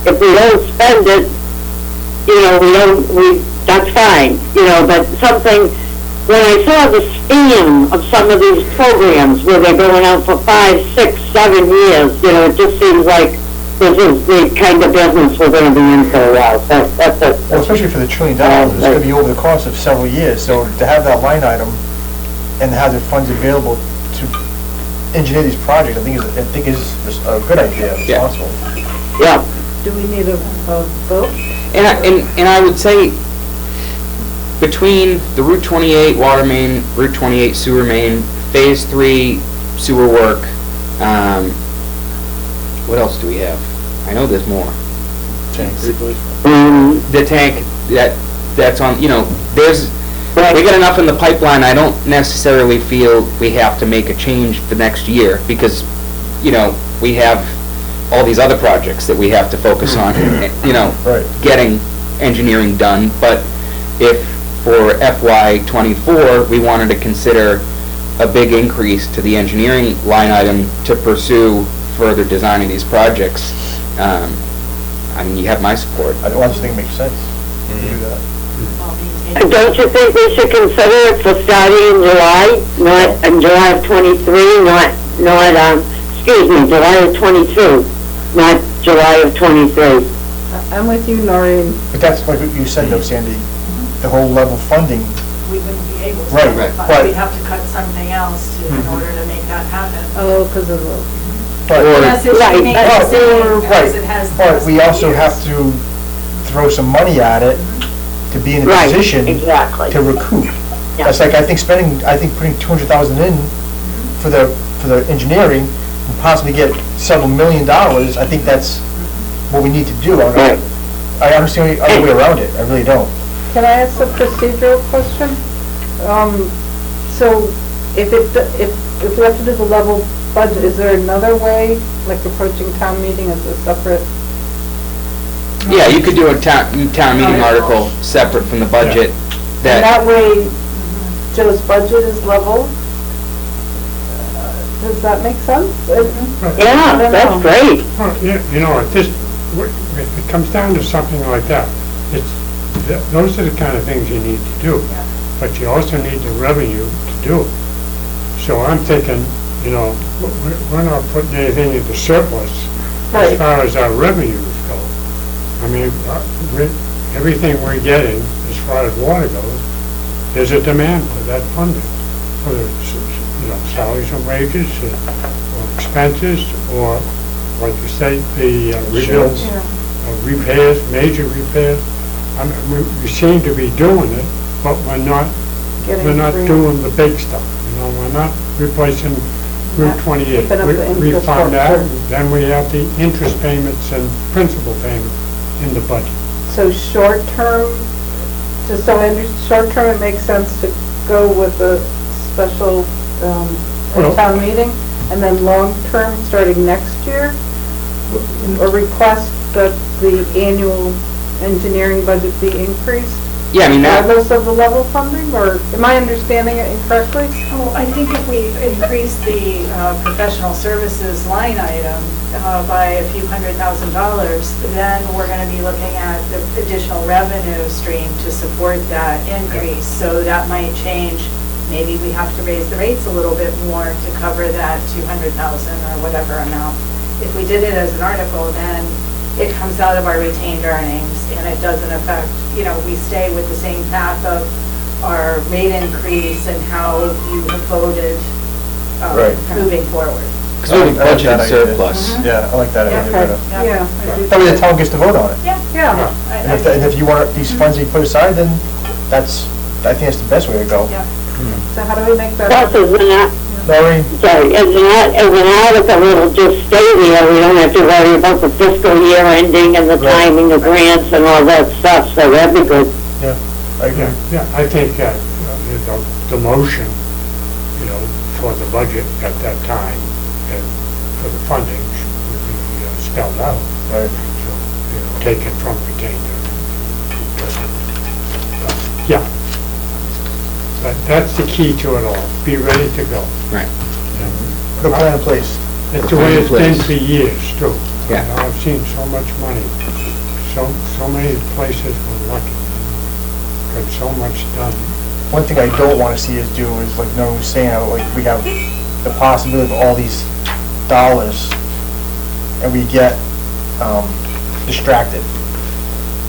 If we don't spend it, that's fine, but something, when I saw the span of some of these programs where they're going out for 5, 6, 7 years, it just seems like this is the kind of business we're gonna be in for a while, so that's it. Well, especially for the $1 trillion, it's gonna be over the course of several years, so to have that line item and have the funds available to engineer these projects, I think is a good idea, if Yeah. possible. Yeah. Do we need a vote? and I would say between the Route 28 water main, Route 28 sewer main, Phase 3 sewer work, what else do we have? I know there's more. The tank, that's on, there's, we got enough in the pipeline, I don't necessarily feel we have to make a change for next year, because, we have all these other projects that we have to focus on, Right. getting engineering done, but if for FY '24, we wanted to consider a big increase to the engineering line item to pursue further designing these projects, you have my support. I just think it makes sense to do that. Don't you think we should consider it for starting in July, not in July of '23, July of '22, not July of '23? I'm with you, Noreen. But that's like what you said though, Sandy, the whole level funding, We wouldn't be able to. Right, But right. we'd have to cut something else in order to make that happen. Oh, because of the, but, Unless it Right. remains the same right, as it has the but past we few also years. have to throw some money at it to be in a Right, position exactly. to recoup. Yeah. That's like, I think putting 200,000 in for the engineering and possibly get several $1 million, I think that's what we need to do. Right. I understand the other way around it, I really don't. can I ask a procedural question? So if we have to do the level budget, is there another way, like approaching town meeting as a separate? Yeah, you could do a town meeting article separate from the budget, And that, that way, Joe's budget is level? Does that make sense? Yeah, that's great. Well, if it comes down to something like that, those are the kind of things you need to do. But you also need the revenue to do it. So I'm thinking, we're not putting anything into surplus Right. as far as our revenues go. Everything we're getting, as far as water goes, there's a demand for that funding. Whether it's, salaries and wages, or expenses, or, like you say, the rebuilds, repairs, major repairs. We seem to be doing it, but we're not doing the big stuff. We're not replacing Route 28. Keeping up the We fund that, infrastructure. then we have the interest payments and principal payments in the budget. So short-term, just so I understand, short-term, it makes sense to go with a special town meeting, and then long-term, starting next year, a request that the annual engineering budget be increased Yeah, I mean, that, regardless of the level funding, or am I understanding it incorrectly? Well, I think if we increase the professional services line item by a few $100,000, then we're going to be looking at the additional revenue stream to support that increase. So that might change. Maybe we have to raise the rates a little bit more to cover that 200,000 or whatever amount. If we did it as an article, then it comes out of our retained earnings, and it doesn't affect, we stay with the same path of our rate increase and how you have voted Right. moving forward. because we have I like that budget idea. surplus. Yeah, I like that idea Okay, better. yeah. I do. That way the town gets to vote on it. Yeah, And if you want these funds to be put aside, then I think that's the best way to go. Yeah. so how do we make that? Plus, as Noreen? an article, it'll just stay there, we don't have to worry about the fiscal year ending and the Right. timing of grants and all that stuff, so that'd be good. I agree. Yeah, I think that the motion, for the budget at that time and for the funding would be spelled out. Right. So, taken from retained earnings. Yeah. But that's the key to it all. Be ready to go. Right. Put a plan in place. It's the way it's been for years, too. Yeah. I've seen so much money, so many places were lucky. Got so much done. One thing I don't want to see us do is, like Noreen was saying, how, like, we have the possibility of all these dollars, and we get distracted.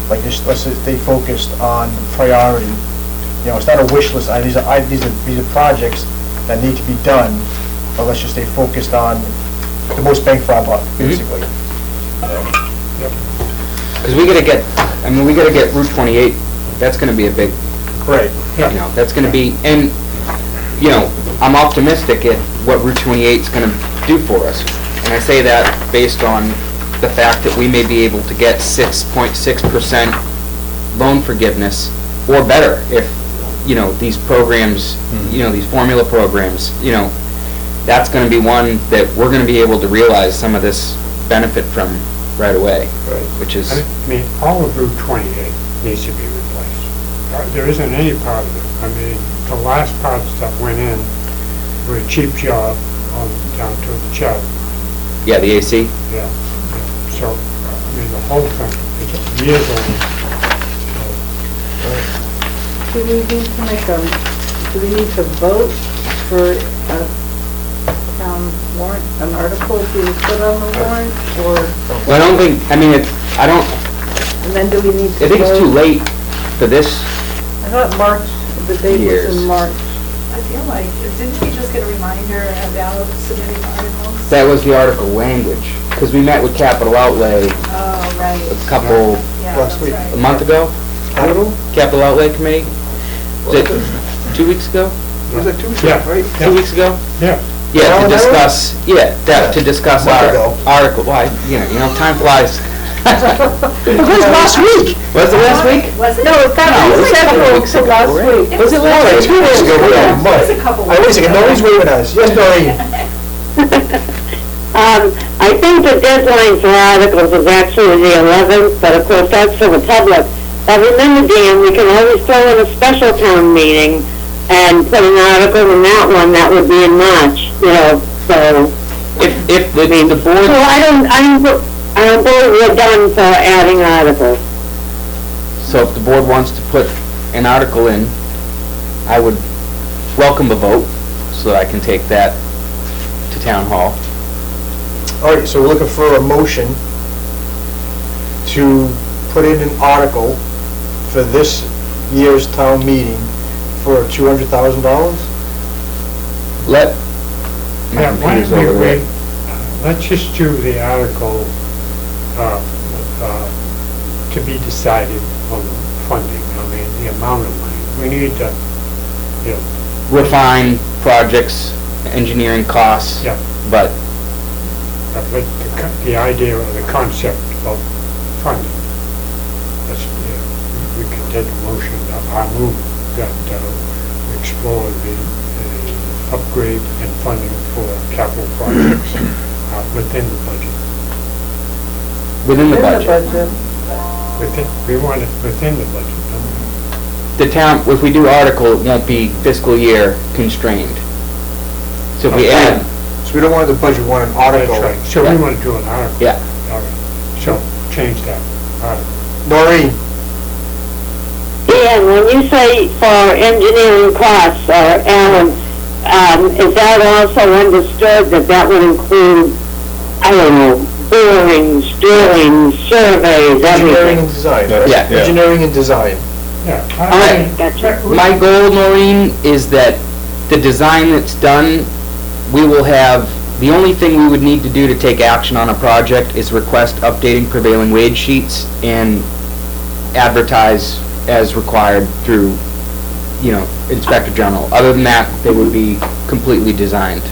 Like, let's just stay focused on priority. It's not a wish list. These are projects that need to be done, but let's just stay focused on the most bang for our buck, basically. Because we gotta get Route 28, that's gonna be a big, Right. that's gonna be, and, I'm optimistic at what Route 28 is gonna do for us. And I say that based on the fact that we may be able to get 6.6% loan forgiveness, or better, if, these programs, these formula programs, that's gonna be one that we're gonna be able to realize some of this benefit from right away, which is, I mean, all of Route 28 needs to be replaced. There isn't any part of it. I mean, the last parts that went in were a cheap job on down to the Chatham. yeah, the AC. Yeah. So, I mean, the whole thing, it's years old. Do we need to do we need to vote for a town warrant, an article being put on the warrant, or, Well, I don't think, and then do we need to vote? I think it's too late for this. I thought March, the date was Years. in March. I feel like, didn't we just get a reminder about submitting articles? That was the article language, because we met with Capital Outlay Oh, right. a couple, Yeah, last that's week. right. a month ago? Capital Outlay Committee? Was it 2 weeks ago? Was that two weeks Yeah. ago, right? 2 weeks ago? Yeah. Yeah, Well, to that discuss, to discuss Month our ago. article, why, time flies. It was last week! Was it last week? Was it? No, it got No, it was a couple scheduled weeks for ago, last right? week. Was it last Oh, week? 2 weeks ago, wait a It was month. a couple Wait a weeks second, ago. Noreen's waving at us. Yes, Noreen? I think the deadline for articles is actually the 11th, but of course that's for the public. But remember, Dan, we can always throw in a special town meeting and put an article in that one, that would be in March, so. If the So board, I don't believe we're done for adding articles. so if the board wants to put an article in, I would welcome a vote, so that I can take that to town hall. All right, so we're looking for a motion to put in an article for this year's town meeting for $200,000? Let my Yeah, why computers don't we over wait, there. let's just do the article, to be decided on the funding, the amount of money. We need to, Refine projects, engineering costs, yeah, but but the idea or the concept of funding. Let's, we can take a motion, I move that we explore the upgrade and funding for capital projects within the budget. within the In budget. We want it within the budget, don't we? The town, if we do article, it won't be fiscal year constrained. So if we add, So we don't want the budget, we want an article. That's right, so we Yeah. want to do an article. yeah, All right, so change that article. Noreen, Dan, when you say for engineering costs, Alan, is that also understood that that would include, I don't know, borings, drilling, surveys, Engineering everything? and design. Yeah. Engineering and design. Yeah. Okay, gotcha. my goal, Maureen, is that the design that's done, we will have, the only thing we would need to do to take action on a project is request updating prevailing wage sheets and advertise as required through, Inspector General. Other than that, they would be completely designed.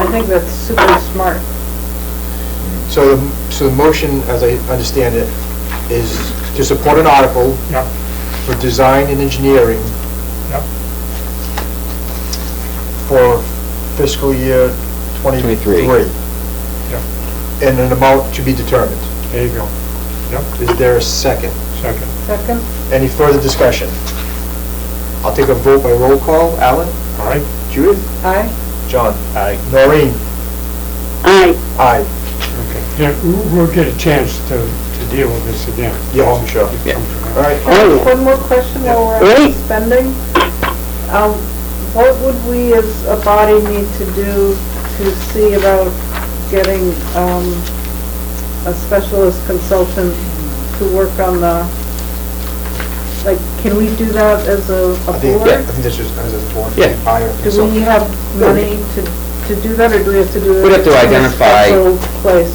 I think that's super smart. so the motion, as I understand it, is to support an article Yep, for design and engineering yep, for fiscal year 23. yep, And an amount to be determined. there you go. Yep, Is there a second? second. Second? Any further discussion? I'll take a vote by roll call. Alan? All right, Judith? Aye? John? Aye. Noreen? Aye. Aye. okay. Yeah, we'll get a chance to deal with this again. Yeah, oh, sure. It Yeah. comes around. All right. Oh, One more question while we're Really? on spending. What would we as a body need to do to see about getting a specialist consultant to work on can we do that as a I think board? that's just, as a board. Yeah. Hire Do we have money to do that, or do we have to do it? We'd have to in a identify- special place?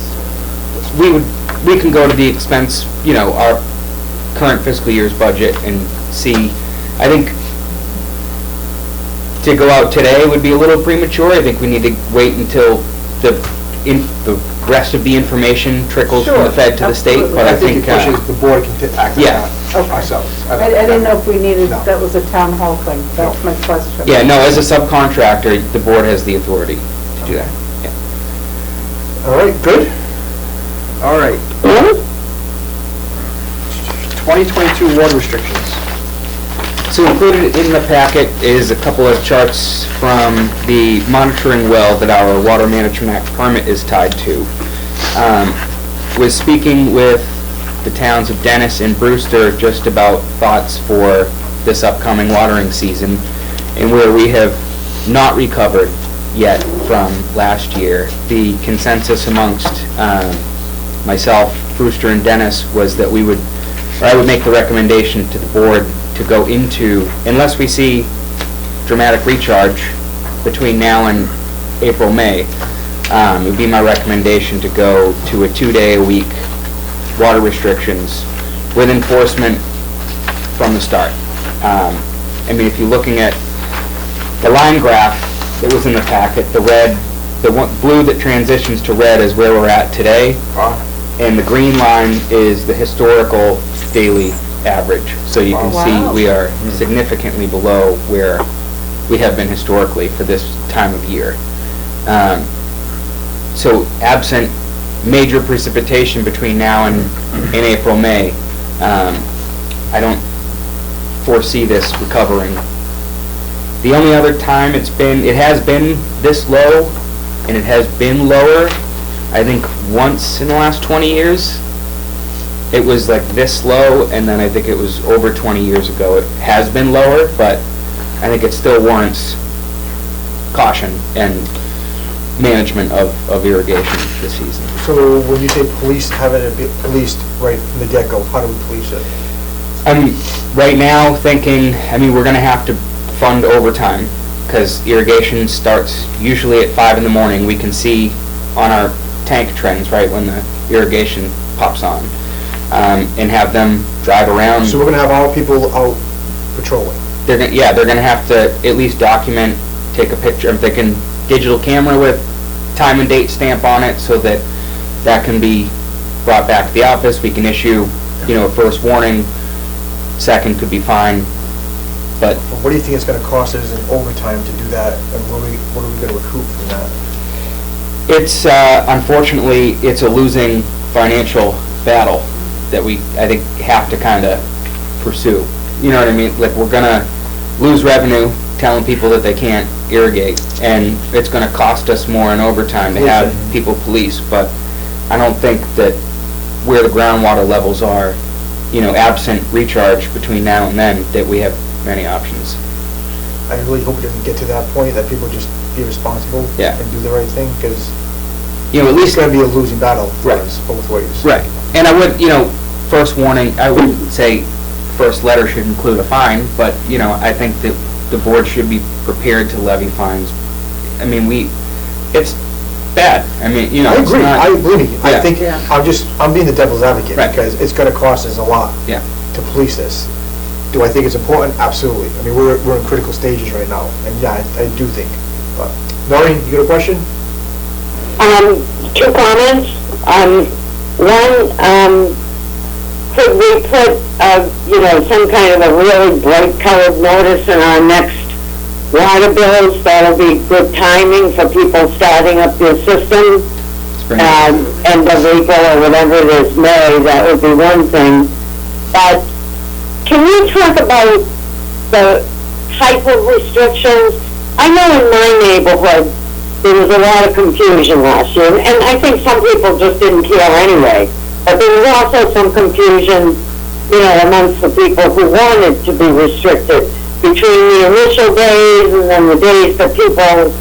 We can go to the expense, our current fiscal year's budget and see, I think to go out today would be a little premature. I think we need to wait until the rest of the information trickles from the Sure, Fed to the state, absolutely. but I think it pushes, the board can act on Yeah. that Okay. ourselves. I didn't know if we needed, No. that was a town hall thing, that's my question. yeah, no, as a subcontractor, the board has the authority to do that. Yeah. All right, good? All right. 2022 water restrictions. So included in the packet is a couple of charts from the monitoring well that our Water Management Act permit is tied to. Was speaking with the towns of Dennis and Brewster just about thoughts for this upcoming watering season, and where we have not recovered yet from last year. The consensus amongst myself, Brewster, and Dennis was that I would make the recommendation to the board to go into, unless we see dramatic recharge between now and April, May, it would be my recommendation to go to a 2-day-a-week water restrictions with enforcement from the start. If you're looking at the line graph that was in the packet, the blue that transitions to red is where we're at today, and the green line is the historical daily average. So you can Wow. see we are significantly below where we have been historically for this time of year. So absent major precipitation between now and April, May, I don't foresee this recovering. The only other time it has been this low, and it has been lower, I think once in the last 20 years. It was like this low, and then I think it was over 20 years ago. It has been lower, but I think it still warrants caution and management of irrigation this season. So when you say police, having it be policed right from the get-go, how do we police it? Right now, thinking, we're gonna have to fund overtime, because irrigation starts usually at 5 in the morning. We can see on our tank trends, right, when the irrigation pops on, and have them drive around. So we're gonna have our people out patrolling? They're gonna have to at least document, take a picture. I'm thinking digital camera with time and date stamp on it, so that can be brought back to the office. We can issue, a first warning, second could be fine, but What do you think it's gonna cost us in overtime to do that, and what are we gonna recoup from that? it's, unfortunately, it's a losing financial battle that I think, have to kind of pursue. You know what I mean? Like, we're gonna lose revenue telling people that they can't irrigate, and it's gonna cost us more in overtime to have people police, but I don't think that where the groundwater levels are, you know, absent recharge between now and then, that we have many options. I really hope it doesn't get to that point, that people just be responsible Yeah. and do the right thing, because You know, at it's least, gonna be a losing battle for Right. us, both ways. right. And I would, you know, first warning, I wouldn't say first letter should include a fine, but, you know, I think that the board should be prepared to levy fines. I mean, it's bad. I mean, you know, I it's agree, not. I agree. I Yeah. think, Yeah. I'm being the devil's advocate, Right. because it's gonna cost us a lot Yeah. to police this. Do I think it's important? Absolutely. I mean, we're in critical stages right now, and yeah, I do think. But, Noreen, you got a question? Two comments. One, could we put, some kind of a really bright colored notice in our next water bills? That'll be good timing for people starting up their system. Spring. End of April or whatever it is, May, that would be one thing. But can you talk about the type of restrictions? I know in my neighborhood, there was a lot of confusion last year, and I think some people just didn't care anyway. But there was also some confusion, amongst the people who wanted to be restricted between the initial days and then the days that people,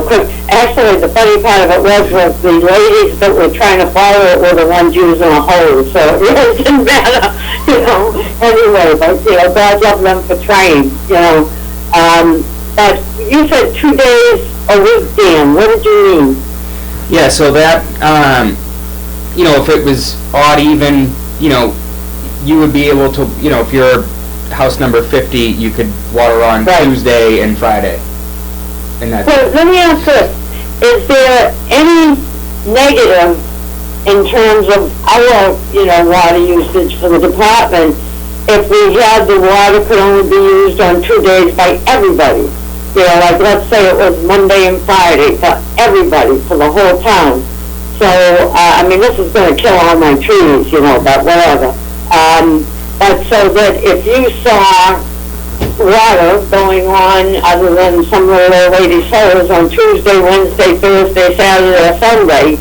could. Actually, the funny part of it was the ladies that were trying to follow it were the ones using a hose, so it really didn't matter, anyway, but, God love them for trying, But you said 2 days a week, Dan. What did you mean? Yeah, so that, if it was odd even, you would be able to, if you're house number 50, you could water on Right. Tuesday and Friday. And that's, So let me ask this. Is there any negative in terms of our, water usage for the department if we had the water could only be used on 2 days by everybody? Like let's say it was Monday and Friday for everybody, for the whole town. So, this is going to kill all my trees, but whatever. But so that if you saw water going on other than some little old lady's hose on Tuesday, Wednesday, Thursday, Saturday, or Sunday,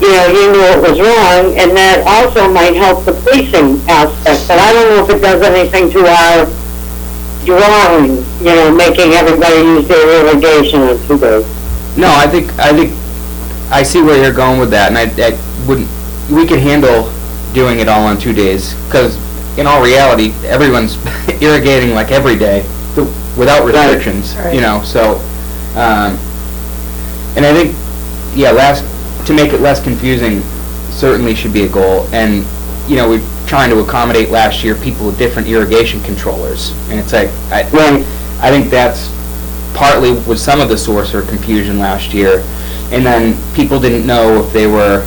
you knew it was wrong, and that also might help the policing aspect. But I don't know if it does anything to our drawing, making everybody use their irrigation on 2 days. no, I think I see where you're going with that, and I wouldn't, we could handle doing it all on 2 days, because in all reality, everyone's irrigating like every day without restrictions, Right. so, and I think, to make it less confusing certainly should be a goal, and, we're trying to accommodate last year people with different irrigation controllers, and it's like, I think that's partly was some of the source for confusion last year, and then people didn't know if they were,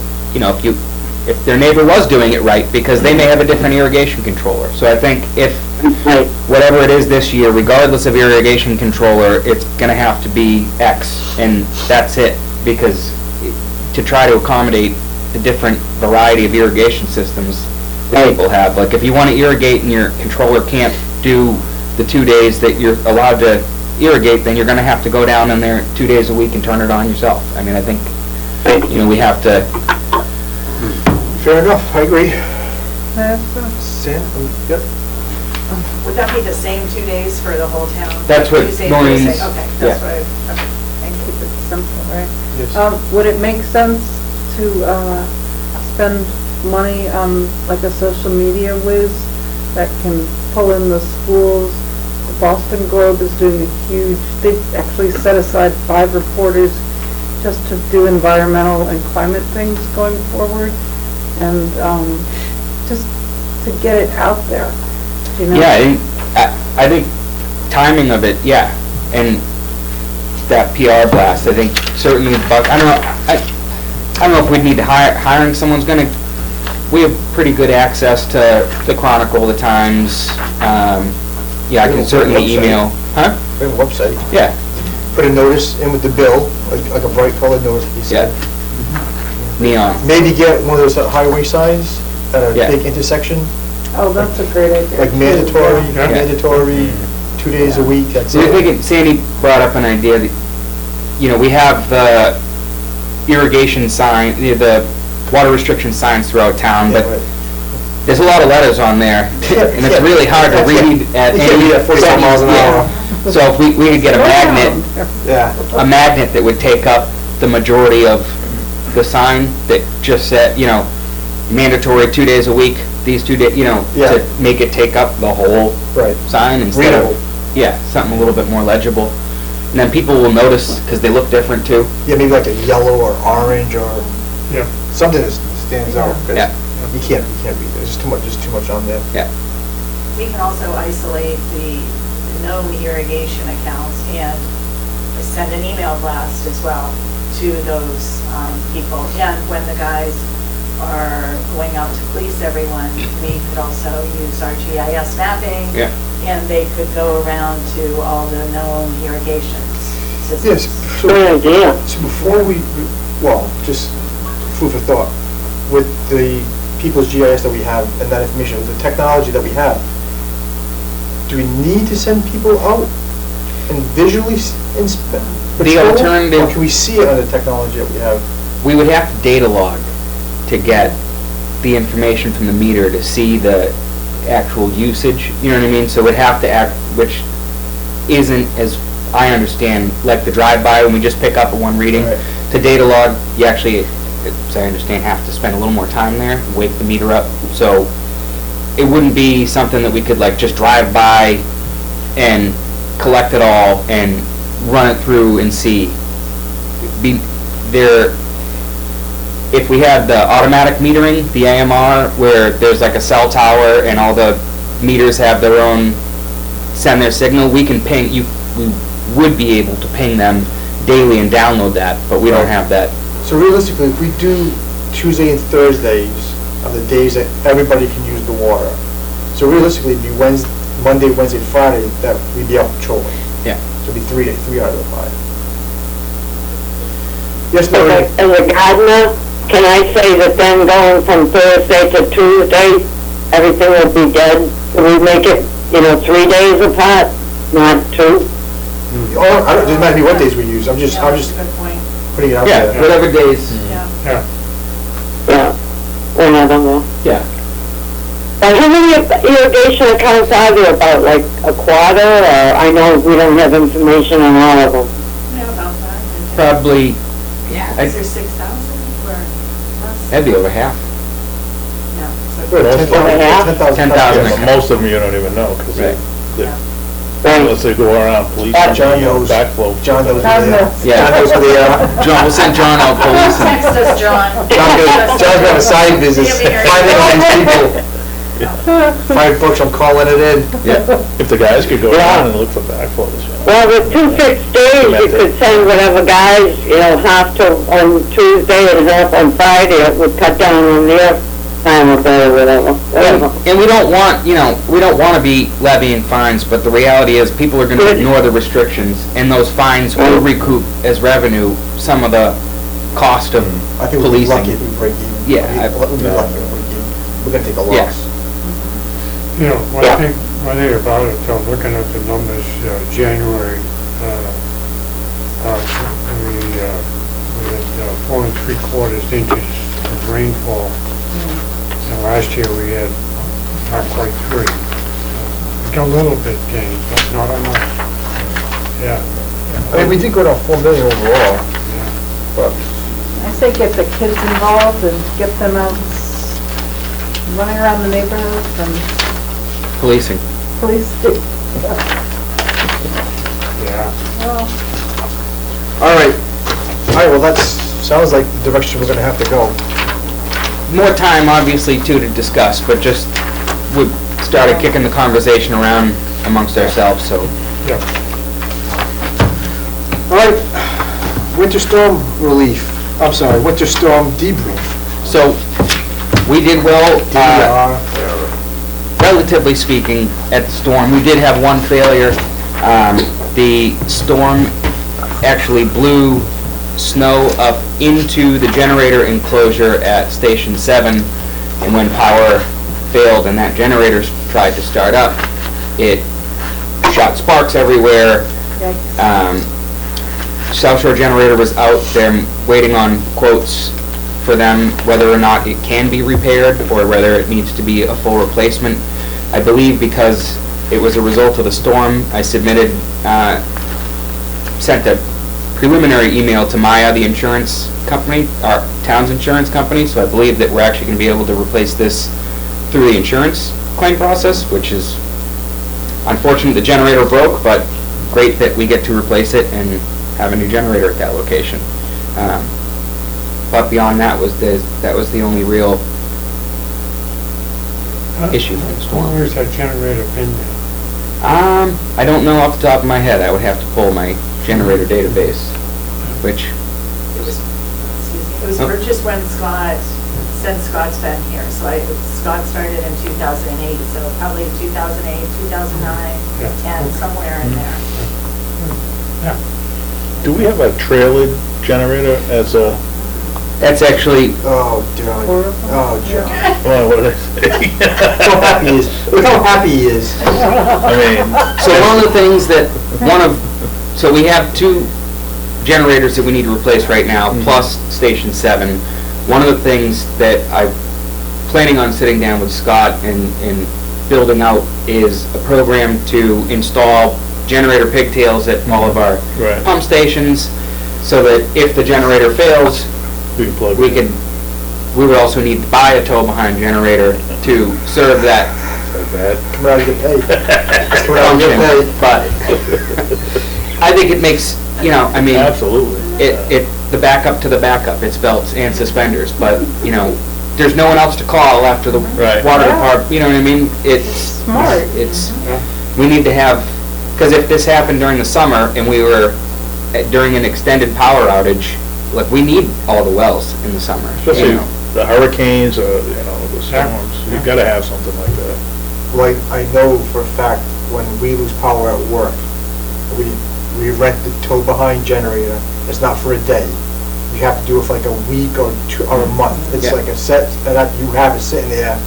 if their neighbor was doing it right, because they may have a different irrigation controller. So I think if whatever it is this year, regardless of irrigation controller, it's gonna have to be X, and that's it, because to try to accommodate the different variety of irrigation systems that people have. Like if you want to irrigate and your controller can't do the 2 days that you're allowed to irrigate, then you're going to have to go down in there 2 days a week and turn it on yourself. I mean, I think, we have to. Fair enough, I agree. Sam? Yep. Would that be the same 2 days for the whole town? That's what Tuesday, Maureen's- Thursday? Okay, that's what okay, thank you. Keep it simple, right? Yes. Would it make sense to spend money on like a social media whiz that can pull in the schools? The Boston Globe is doing a huge, they actually set aside 5 reporters just to do environmental and climate things going forward, and just to get it out there, Yeah, I think timing of it, and that PR blast, I think certainly, but I don't know if we'd need to hiring someone's gonna, we have pretty good access to the Chronicle, the Times, I can certainly email, huh? We have a website. Yeah, Put a notice in with the bill, like a bright colored notice, he said. neon. Maybe get one of those highway signs at a Yeah. big intersection, Oh, that's a great idea. like mandatory, Yeah. mandatory, 2 days a week, that's So you're it. thinking, Sandy brought up an idea that, we have the irrigation sign, the water restriction signs throughout town, Yeah, but right. there's a lot of letters on there, and it's really hard to read at You can't any... read at 45 miles an hour. So if we could get a Yeah. magnet that would take up the majority of the sign that just said, mandatory 2 days a week, these 2 days, Yeah. to make it take up the whole Right. sign instead Readable. of, something a little bit more legible. And then people will notice, because they look different too. Yeah, maybe like a yellow or orange or Yeah. something that stands out. 'cause Yeah. You can't read it, there's just too much on there. We can also isolate the known irrigation accounts and send an email blast as well to those people. And when the guys are going out to police everyone, we could also use our GIS mapping. Yeah. And they could go around to all the known irrigation systems. Yes, Good idea. so before well, just food for thought, with the people's GIS that we have and that information, with the technology that we have, do we need to send people out and visually inspect? The alternative- Or can we see it on the technology that we have? We would have to data log to get the information from the meter to see the actual usage, you know what I mean? So we'd have to act, which isn't, as I understand, like the drive-by when we just pick up a one reading. Right. To data log, you actually, as I understand, have to spend a little more time there, wake the meter up. So it wouldn't be something that we could like just drive by and collect it all and run it through and see. If we had the automatic metering, the AMR, where there's like a cell tower and all the meters have their own, send their signal, we can ping, we would be able to ping them daily and download that, but we don't have that. So realistically, if we do Tuesday and Thursdays are the days that everybody can use the water, so realistically, it'd be Monday, Wednesday, Friday that we'd be out patrolling. Yeah. So it'd be 3 out of the 5. Yes, Okay, Maureen? as a gardener, can I say that then going from Thursday to Tuesday, everything will be dead? Can we make it, 3 days apart, not 2? Oh, it doesn't matter what days we use, I'm just That's a good point. putting it out Yeah, there. whatever days, Yeah. Yeah. Yeah, whenever more. yeah. And how many irrigation accounts are there, about like a quarter, or I know we don't have information on all of them? Yeah, about that. Probably, yeah, Is there 6,000 or less? that'd be over half. Yeah. so- Good, Over half? 10,000. Yeah. Most of them you don't even know, because Right. Yeah. unless they go around policing John the knows. backflow. John knows John where they are. knows. Yeah. John knows where they are. John, we'll send John out policing. Text us, John. John's got a side business, He'll be here. finding all these people. $5, I'm calling it in. If the guys could go Yeah. around and look for backflows. Well, with 2 fixed days, you could send whatever guys, half to on Tuesday and half on Friday, it would cut down on their time of day or whatever. And we don't want, we don't want to be levying fines, but the reality is people are going to Good. ignore the restrictions, and those fines will recoup as revenue some of the cost of I think we'd be lucky if policing. we break even. Yeah, We'd be lucky if we break even. We're gonna take a Yeah. loss. One thing about it, looking at the numbers, January, we had 4 3/4 inches of rainfall. And last year we had not quite 3. We got a little bit gained, but not enough. Yeah. I mean, we did go down 4 million overall, but I say get the kids involved and get them out running around the neighborhoods and Policing. policing. Yeah. Well, all right, well, sounds like the direction we're gonna have to go. More time, obviously, too, to discuss, but just, we started kicking the conversation around amongst ourselves, so. Yeah. All right, winter storm relief, winter storm debrief. So, we did well, DER, relatively speaking, at the storm. We did have one failure. The storm actually blew snow up into the generator enclosure at Station 7, and when power failed and that generator tried to start up, it shot sparks everywhere. South Shore Generator was out there waiting on quotes for them, whether or not it can be repaired or whether it needs to be a full replacement. I believe because it was a result of the storm, I sent a preliminary email to Maya, the insurance company, our town's insurance company, so I believe that we're actually going to be able to replace this through the insurance claim process, which is unfortunate the generator broke, but great that we get to replace it and have a new generator at that location. But beyond that was the only real issue from the storm. Where's that generator been now? I don't know off the top of my head. I would have to pull my generator database, which... It was purchased when since Scott's been here. So Scott started in 2008, so probably 2008, 2009, 10, somewhere in there. Yeah. Do we have a trailer generator as a, That's actually... Oh, John. Oh, John. well, what did I say? Look how happy he is. Look how happy he is. I mean, So one of the things that, so we have 2 generators that we need to replace right now, plus Station 7. One of the things that I'm planning on sitting down with Scott and building out is a program to install generator pigtails at all of our Right. pump stations, so that if the generator fails, we can plug we it in. we would also need to buy a tow-behind generator to serve that Like that. Come out and get paid. Come out and get function, paid. but I think it makes, I mean, Absolutely. the backup to the backup, it's belts and suspenders, but, there's no one else to call after the Right. water Yeah. department, you know what I mean? Smart. We need to have, because if this happened during the summer and we were during an extended power outage, like, we need all the wells in the summer. Especially the hurricanes or, the storms. You've got to have something like that. Like, I know for a fact, when we lose power at work, we rent the tow-behind generator. It's not for a day. You have to do it for like a week or 2 or a month. It's Yeah. like a set, that you have it sitting there.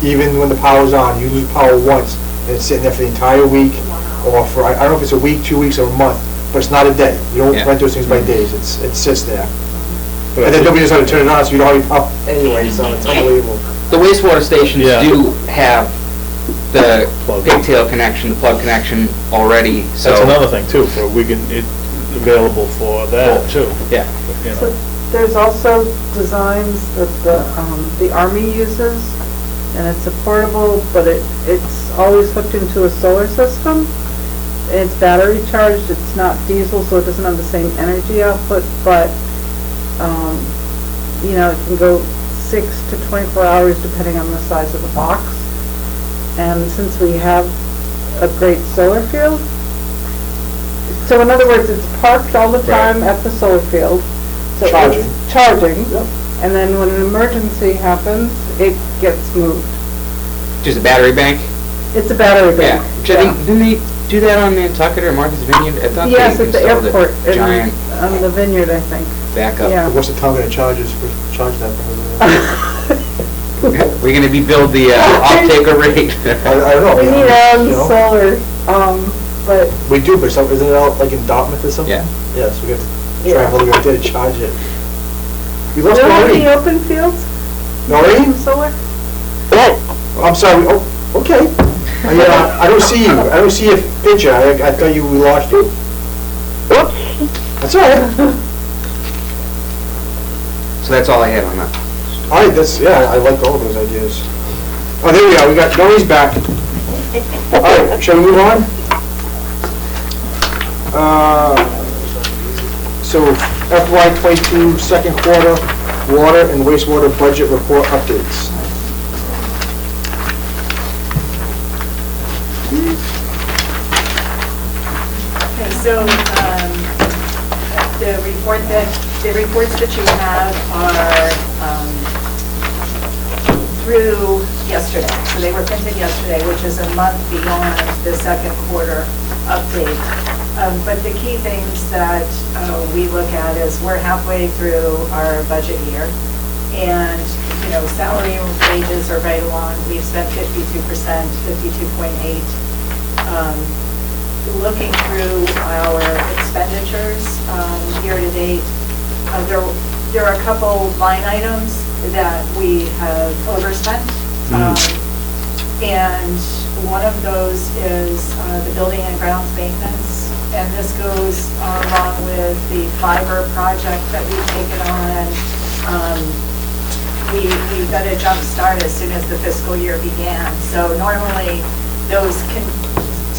Even when the power's on, you lose power once, and it's sitting there for the entire week, or for, I don't know if it's a week, 2 weeks, or a month, but it's not a day. You don't Yeah. rent those things by days. It sits there. But And I then think- nobody knows how to turn it on, so you don't have up anyway, so it's unbelievable. The wastewater stations Yeah. do have the Plug. pigtail connection, the plug connection already, so. That's another thing too, it's available for that too. Yeah. You So know. there's also designs that the Army uses, and it's a portable, but it's always hooked into a solar system. It's battery charged, it's not diesel, so it doesn't have the same energy output, but, it can go 6 to 24 hours depending on the size of the box. And since we have a great solar field, so in other words, it's parked all the time at the solar field. So Charging. it's charging, Yep. and then when an emergency happens, it gets moved. Just a battery bank? It's a battery Yeah. bank. Which I think, didn't they do that on Nantucket or Martha's Vineyard? I thought Yes, they at the installed a airport, giant on the Vineyard, I think. backup. Yeah. What's the town gonna charge us for charge that thing? We're gonna build the off-taker rate. I don't know. We need our own You know? solar, but We do, but isn't it out like in Dartmouth or something? Yeah. Yes, we got to Yeah. travel to go there to charge it. We do lost you have any Noreen. open fields? Noreen? Solar? Oh, I'm sorry. Oh, okay. I don't see you. I don't see your picture. I thought we lost you. Oops. That's all right. So that's all I had on that. All right, I like all of those ideas. Oh, there we are. We got Noreen's back. All right, shall we move on? So FY22 second quarter water and wastewater budget report updates. Okay, so the reports that you have are through yesterday. So they were printed yesterday, which is a month beyond the second quarter update. But the key things that we look at is we're halfway through our budget year, and, salary and wages are right along. We've spent 52%, 52.8. Looking through our expenditures year to date, there are a couple line items that we have overspent. And one of those is the building and grounds maintenance. And this goes along with the fiber project that we've taken on. We got a jump start as soon as the fiscal year began. So normally those can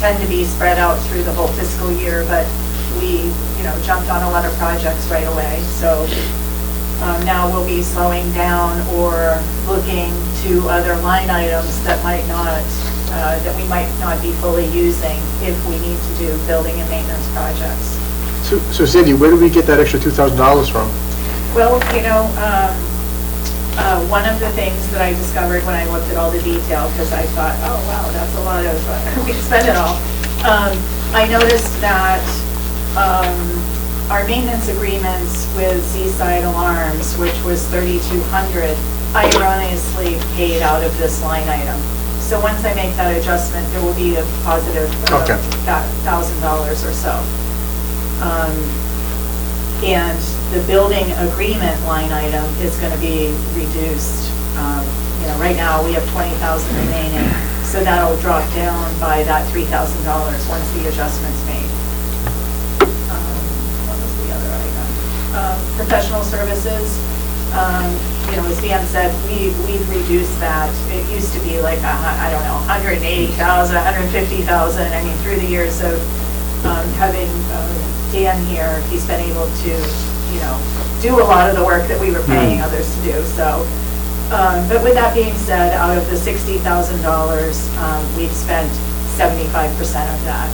tend to be spread out through the whole fiscal year, but we, jumped on a lot of projects right away. So now we'll be slowing down or looking to other line items that might not, that we might not be fully using if we need to do building and maintenance projects. So Cindy, where did we get that extra $2,000 from? Well, one of the things that I discovered when I looked at all the detail, because I thought, oh wow, that's a lot of, we can spend it all. I noticed that our maintenance agreements with Seaside Alarms, which was $3,200, I erroneously paid out of this line item. So once I make that adjustment, there will be a positive Okay. $1,000 or so. And the building agreement line item is going to be reduced. Right now we have $20,000 remaining, so that'll drop down by that $3,000 once the adjustment's made. What was the other item? Professional services. As Dan said, we've reduced that. It used to be like, $180,000, $150,000. I mean, through the years of having Dan here, he's been able to, do a lot of the work that we were paying others to do. So, but with that being said, out of the $60,000, we've spent 75% of that.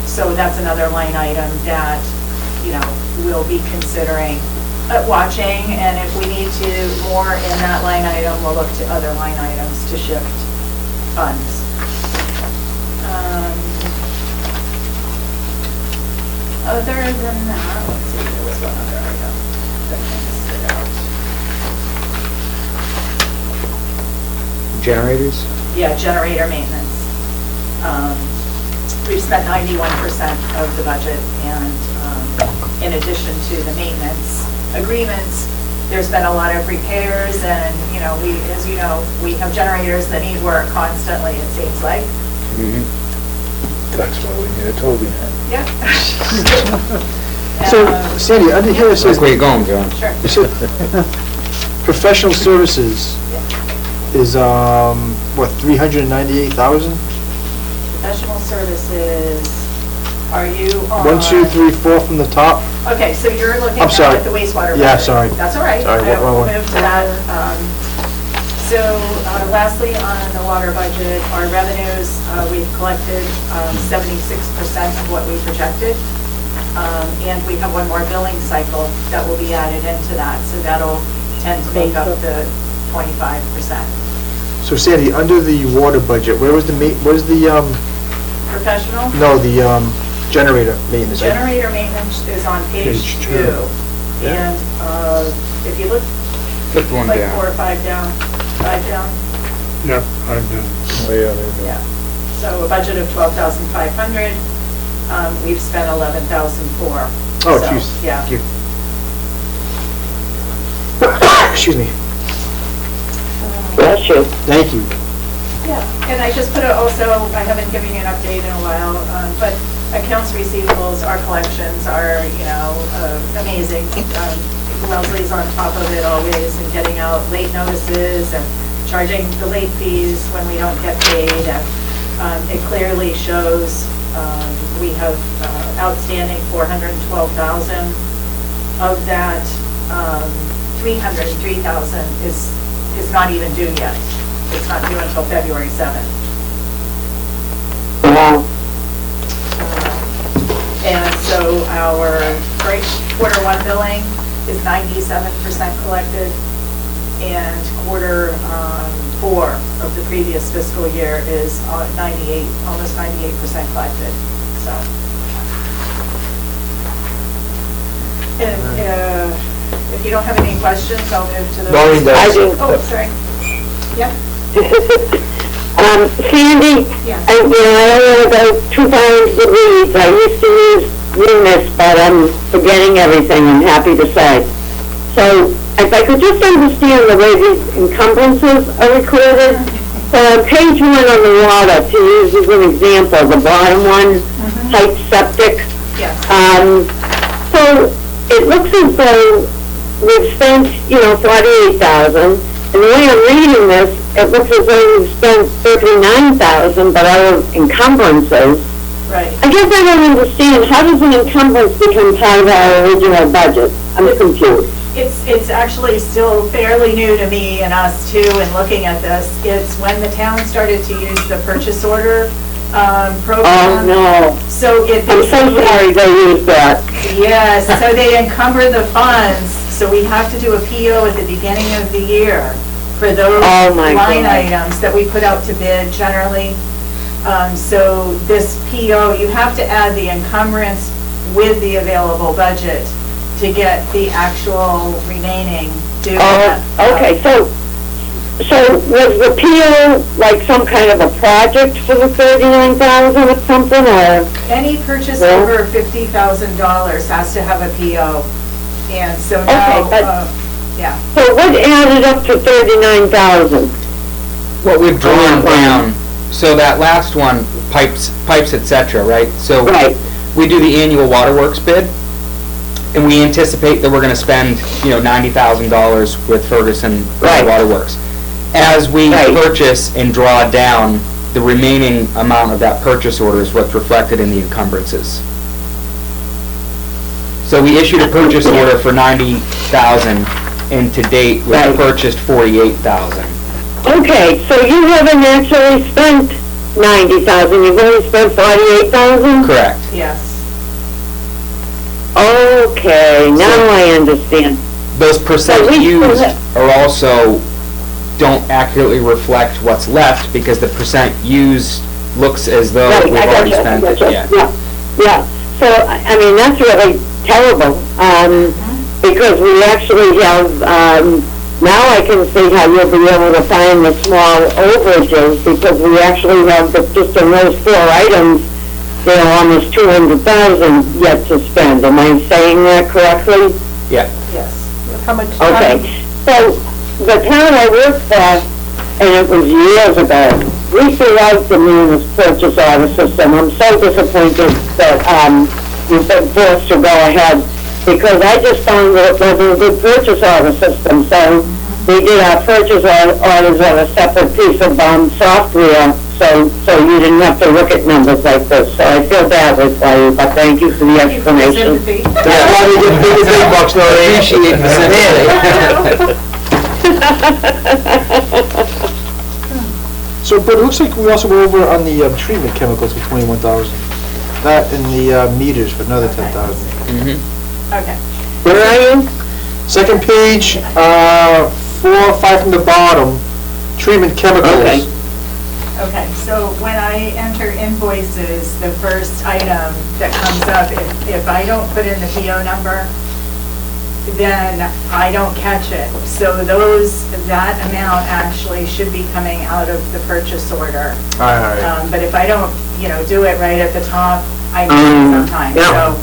So that's another line item that, we'll be considering watching, and if we need to more in that line item, we'll look to other line items to shift funds. Other than that, let's see, there was one other item that stood out. Generators? Yeah, generator maintenance. We've spent 91% of the budget, and in addition to the maintenance agreements, there's been a lot of repairs, and, as you know, we have generators that need work constantly, it seems like. That's why we need a Toby. Yeah. So Sandy, under here it says, Where you going, John? Sure. you said professional services is, what, $398,000? Professional services, are you on? 1, 2, 3, 4 from the top? Okay, so you're looking I'm now sorry. at the wastewater. Yeah, budget. sorry. That's all right. Sorry, I will what- move to that. So lastly, on the water budget, our revenues, we've collected 76% of what we projected. And we have one more billing cycle that will be added into that, so that'll tend to make up the 25%. So Sandy, under the water budget, where's the Professional? no, the generator maintenance? Generator maintenance is on page Page 2. two. And if you look Flip one like down. 4 or 5 down, 5 down, Yep, I've done. Oh, yeah, there you go. yeah. So a budget of 12,500, we've spent 11,004. Oh, So, geez. Yeah. Thank you. Excuse me. Bless you. Thank you. Yeah, and I just put it also, I haven't given you an update in a while, but accounts receivables, our collections are, amazing. Leslie's on top of it always and getting out late notices and charging the late fees when we don't get paid. And it clearly shows we have outstanding $412,000. Of that, $303,000 is not even due yet. It's not due until February 7th. Wow. And so our quarter 1 billing is 97% collected, and quarter 4 of the previous fiscal year is 98, almost 98% collected, so. And if you don't have any questions, I'll move to the. Maureen does. I do. Oh, sorry. Yeah, Sandy, Yes. I don't want to go too far into the weeds. I used to use Munis, but I'm forgetting everything, I'm happy to say. So, if I could just understand the way these encumbrances are recorded. So on page 1 on the water, to use as an example, the bottom one, type septic. yes. So it looks as though we've spent, 48,000. And the way I'm reading this, it looks as though we've spent 39,000, but out of encumbrances. Right. I guess I don't understand, how does an encumbrance become part of our original budget? I'm confused. It's actually still fairly new to me and us too, in looking at this. It's when the town started to use the purchase order program. Oh, no. So it I'm so basically. sorry they used that. Yes, so they encumber the funds, so we have to do a PO at the beginning of the year for those Oh, my line God. items that we put out to bid generally. So this PO, you have to add the encumbrance with the available budget to get the actual remaining due. Oh, okay, so was the PO like some kind of a project for the 39,000 or something, or? Any purchase Yeah. over $50,000 has to have a PO. And so now, Okay, but- yeah. So what added up to 39,000? What we've drawn down, so that last one, pipes, et cetera, right? So Right. we do the annual waterworks bid, and we anticipate that we're gonna spend, $90,000 with Ferguson Right. Waterworks. As we Right. purchase and draw down, the remaining amount of that purchase order is what's reflected in the encumbrances. So we issued a purchase order for 90,000, and to date, we've Right. purchased 48,000. Okay, so you haven't actually spent 90,000, you've only spent 48,000? Correct. Yes. Okay, now I understand. Those So percent we still used have- are also, don't accurately reflect what's left, because the percent used looks as though Right, we've I already gotcha, spent I it, gotcha. yeah. Yeah, so, I mean, that's really terrible, because we actually have, now I can see how you'll be able to find the small overages, because we actually have, just on those 4 items, almost 200,000 yet to spend. Am I saying that correctly? Yeah. Yes. How much Okay, time? so the town I worked for, and it was years ago, we threw out the Munis purchase order system. I'm so disappointed that you've been forced to go ahead, because I just found that it wasn't a good purchase order system. So we did our purchase orders on a separate piece of software, so you didn't have to look at numbers like this. So I feel badly for you, but thank you for the Thank you for the explanation. sympathy. That's why we get big bucks, Noreen. Appreciate the sympathy. So, but it looks like we also went over on the treatment chemicals for 21,000. That and the meters for another 10,000. Mhm. Okay. Where are you? Second page, 4, 5 from the bottom, treatment chemicals. Okay. Okay, so when I enter invoices, the first item that comes up, if I don't put in the PO number, then I don't catch it. So that amount actually should be coming out of the purchase order. But if I don't, do it right at the top, I miss it sometimes. yeah.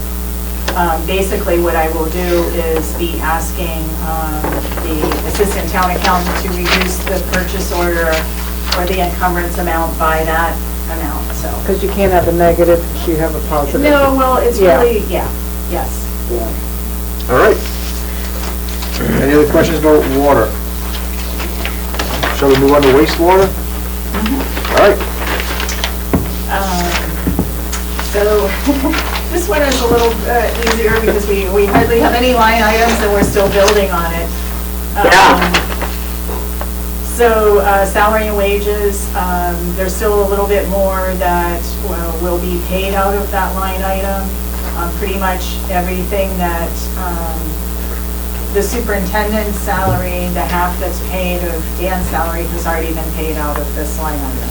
So basically what I will do is be asking the assistant town accountant to reduce the purchase order or the encumbrance amount by that amount, so. Because you can't have a negative if you have a positive. No, well, it's Yeah. really, yes. All right. Any other questions about water? Shall we move on to wastewater? All right. So, this one is a little easier because we hardly have any line items and we're still building on it. So, salary and wages, there's still a little bit more that will be paid out of that line item. Pretty much everything that the superintendent's salary, the half that's paid of Dan's salary has already been paid out of this line item.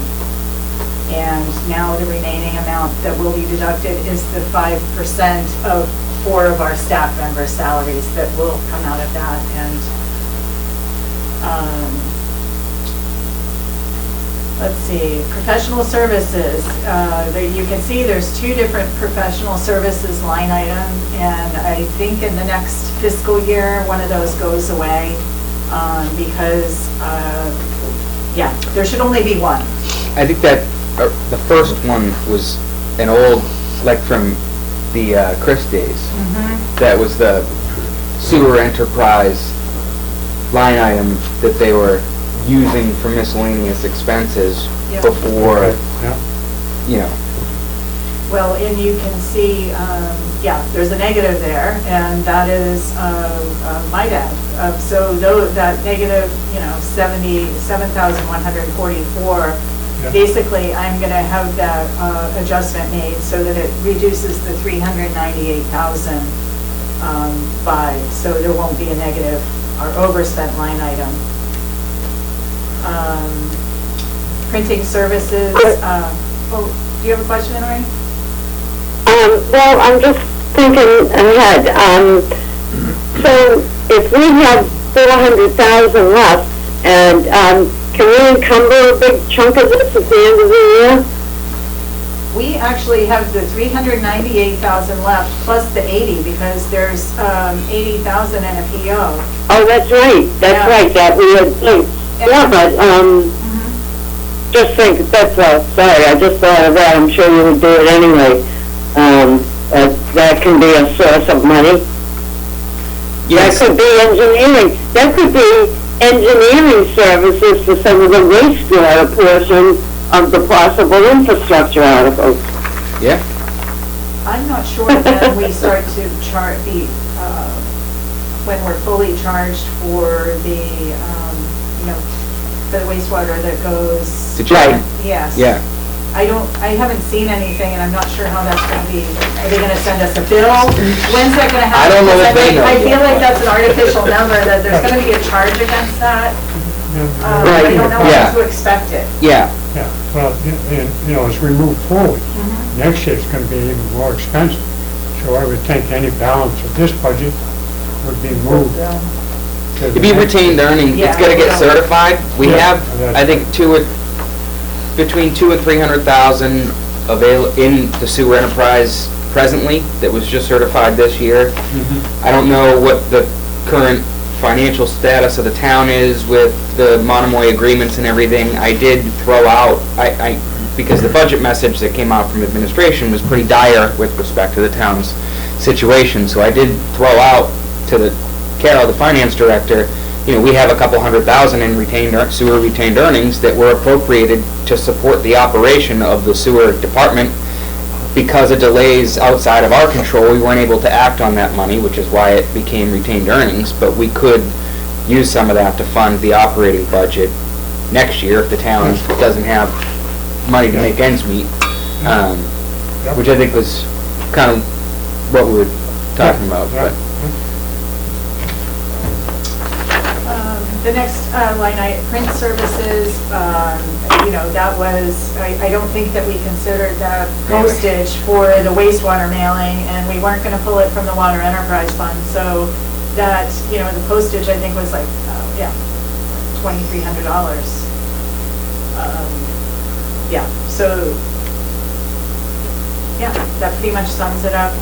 And now the remaining amount that will be deducted is the 5% of 4 of our staff members' salaries that will come out of that. And let's see, professional services. You can see there's 2 different professional services line items, and I think in the next fiscal year, one of those goes away because, yeah, there should only be one. I think that the first one was an old, like from the Chris days. That was the sewer enterprise line item that they were using for miscellaneous expenses Yep. before, Yeah. you know. Well, and you can see, yeah, there's a negative there, and that is my bad. So that negative, 77,144, Yeah. basically, I'm going to have that adjustment made so that it reduces the 398,000 by, so there won't be a negative or overspent line item. Printing services, oh, do you have a question, Anne-Marie? Well, I'm just thinking ahead. So if we have 400,000 left, and can we encumber a big chunk of this at the end of the year? We actually have the 398,000 left plus the 80 because there's 80,000 in a PO. Oh, that's right. That's Yeah. right. That we had. Yeah, but just think. That's all. Sorry, I just thought of that. I'm sure you would do it anyway. That can be a source of money. Yes. That could be engineering. That could be engineering services for some of the wastewater portion of the possible infrastructure articles. Yeah. I'm not sure when we start to chart when we're fully charged for the, for the wastewater that goes. To China. Yes. Yeah. I haven't seen anything, and I'm not sure how that's going to be. Are they going to send us a bill? When's that going to happen? I don't know if they know. I feel like that's an artificial number, that there's going to be a charge against that. I don't know Yeah. how to expect it. Yeah. Yeah, well, as we move forward, next year it's going to be even more expensive. So I would think any balance of this budget would be moved to the To be next- retained earnings, it's Yeah, gotta get yeah. certified. We Yeah. have, I think, between 200,000 and 300,000 in the sewer enterprise presently, that was just certified this year. I don't know what the current financial status of the town is with the Monomoy agreements and everything. I did throw out, because the budget message that came out from administration was pretty dire with respect to the town's situation, so I did throw out to Carol, the finance director, we have a couple $100,000 in sewer retained earnings that were appropriated to support the operation of the sewer department. Because of delays outside of our control, we weren't able to act on that money, which is why it became retained earnings, but we could use some of that to fund the operating budget next year if the town doesn't have money to make ends meet, which I think was kind of what we were talking about. But The next line item, print services, that was, I don't think that we considered that postage for the wastewater mailing, and we weren't going to pull it from the water enterprise fund, so that, the postage, I think, was like, $2,300. So, that pretty much sums it up.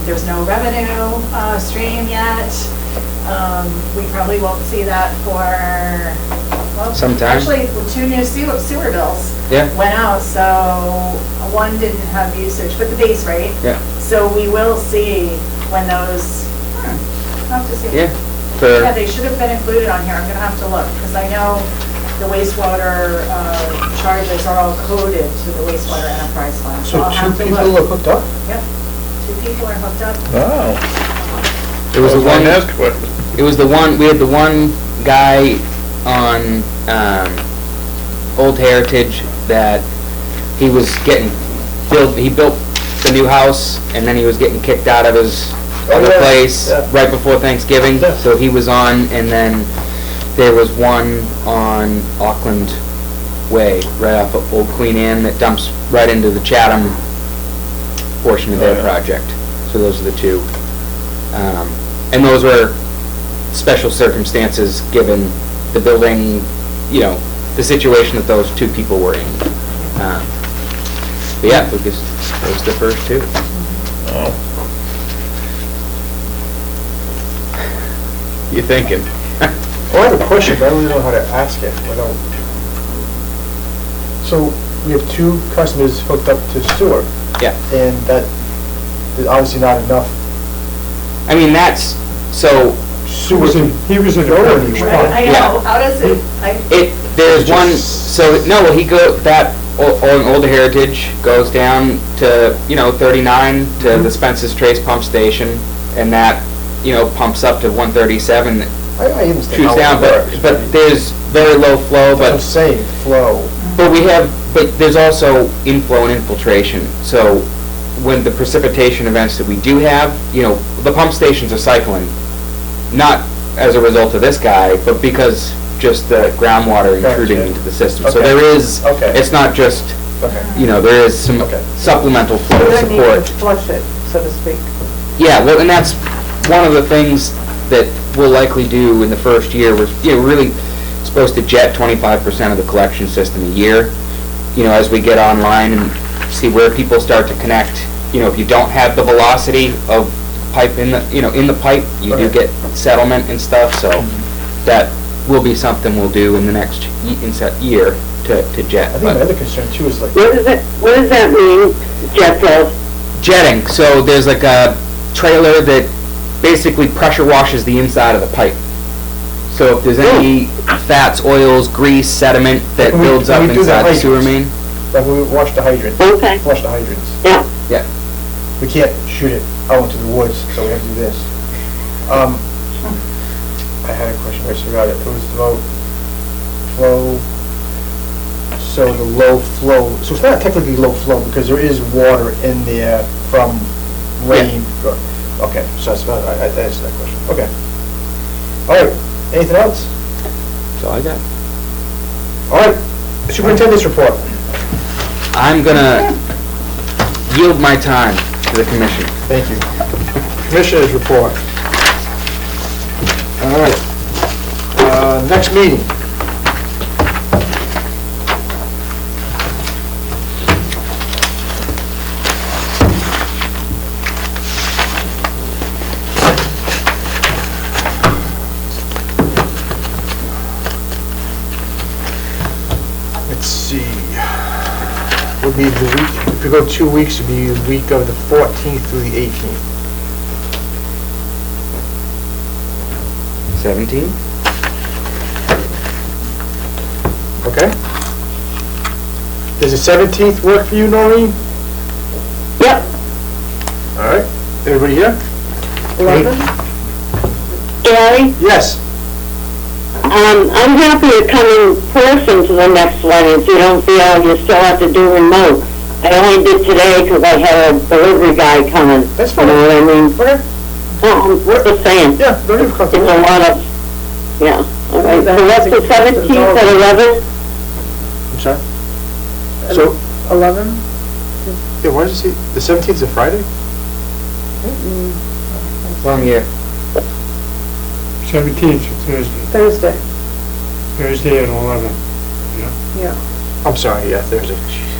There's no revenue stream yet. We probably won't see that for, sometime. Actually, 2 new sewer bills went out, so one didn't have usage, but the base rate. Yeah. So we will see when those, I'll have to see. Yeah. Yeah, they should have been included on here. I'm gonna have to look, because I know the wastewater charges are all coded to the wastewater enterprise fund. So I'll have 2 to people look. are hooked up? Yep, 2 people are hooked up. Oh. It was the one. Next question. It was the one. We had the one guy on Old Heritage that he was getting built. He built the new house, and then he was getting kicked out of his of the yeah, place yeah. right before Thanksgiving, Yeah. so he was on, and then there was one on Auckland Way, right off of Old Queen Anne, that dumps right into the Chatham portion of Oh, their yeah. project. So those are the two. And those were special circumstances, given the building, you know, the situation that those two people were in. But yeah, Lucas, those the first two. Oh. You thinking? Oh, I have a question, but I don't really know how to ask it. I don't. So, we have 2 customers hooked up to sewer, Yeah. and that is obviously not enough I mean, that's, so, sewer. He was in a Go perfect anywhere. spot. I know, how does it, there's one, so, no, well, he that older heritage goes down to, 39 to the Spence's Trace pump station, and that, pumps up to 137, I understand shoots how down, it but, works, but there's very low flow, That's what I'm but, saying, flow. but there's also inflow and infiltration, so when the precipitation events that we do have, the pump stations are cycling, not as a result of this guy, but because just the groundwater intruding Gotcha. into the system. So Okay. there is, Okay. it's not just, Okay. there is some Okay. supplemental You flow don't need to support. flush it, so to speak. Yeah, well, and that's one of the things that we'll likely do in the first year. We're, really supposed to jet 25% of the collection system a year, as we get online and see where people start to connect. If you don't have the velocity of pipe in the pipe, you do Okay. get settlement and stuff, so that will be something we'll do in the next year to jet. I think But my other concern too is like, What does that mean, jet flow? jetting, so there's like a trailer that basically pressure washes the inside of the pipe. So if there's any fats, oils, grease, sediment that When we- builds when up we do the inside the sewer hydrants. main, like when we wash the hydrant, Okay, flush the hydrants. yeah. yeah. We can't shoot it out into the woods, so we have to do this. I had a question, I just forgot it. It was about flow. So the low flow, so it's not technically low flow because there is water in there from rain. Okay, so that's about, I answered that question. Okay. All right, anything else? That's all I got. All right, superintendent's report. I'm gonna yield my time to the commission. Thank you. Commissioners report. All right. Next meeting. Let's see. Would be the week, if we go 2 weeks, it'd be the week of the 14th through the 18th. 17? Okay? Does the 17th work for you, Noreen? Yep. All right. Everybody here? 11? Gary, Yes. I'm happy to come in person to the next one if you don't feel you still have to do remote. I only did today because I had a delivery guy coming. That's fine. You know what I mean? Okay. Just saying. Yeah, don't even come It's a lot of, yeah. All right, so that's the 17th at 11? I'm sorry? So, 11? yeah, why does it say, the 17th is a Friday? Long year. 17th is Thursday, Thursday, Thursday at 11. yeah. I'm sorry, yeah, Thursday.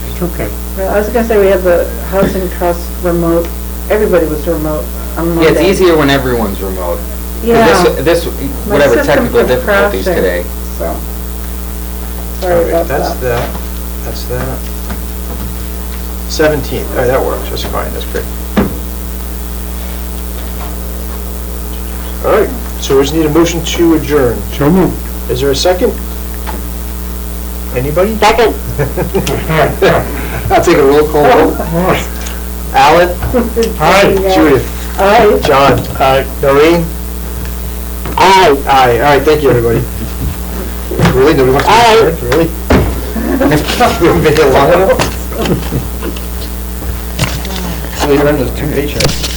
It's okay. Well, I was gonna say we have the housing trust remote, everybody was remote on Monday. Yeah, it's easier when everyone's remote. 'Cause Yeah. This, My whatever system technical kept difficulties crashing, today. So, All sorry right, about that's that. that. That's that. 17th, all right, that works, that's fine, that's great. All right, so we just need a motion to adjourn. So moved. Is there a second? Anybody? Second. I'll take a roll call vote. Alan? Aye. Judith? Aye. John? Aye. Noreen? Aye. Aye, all right, thank you, everybody. Really, nobody wants to Aye. adjourn, really? We haven't been here long enough? So you run those 2 paychecks.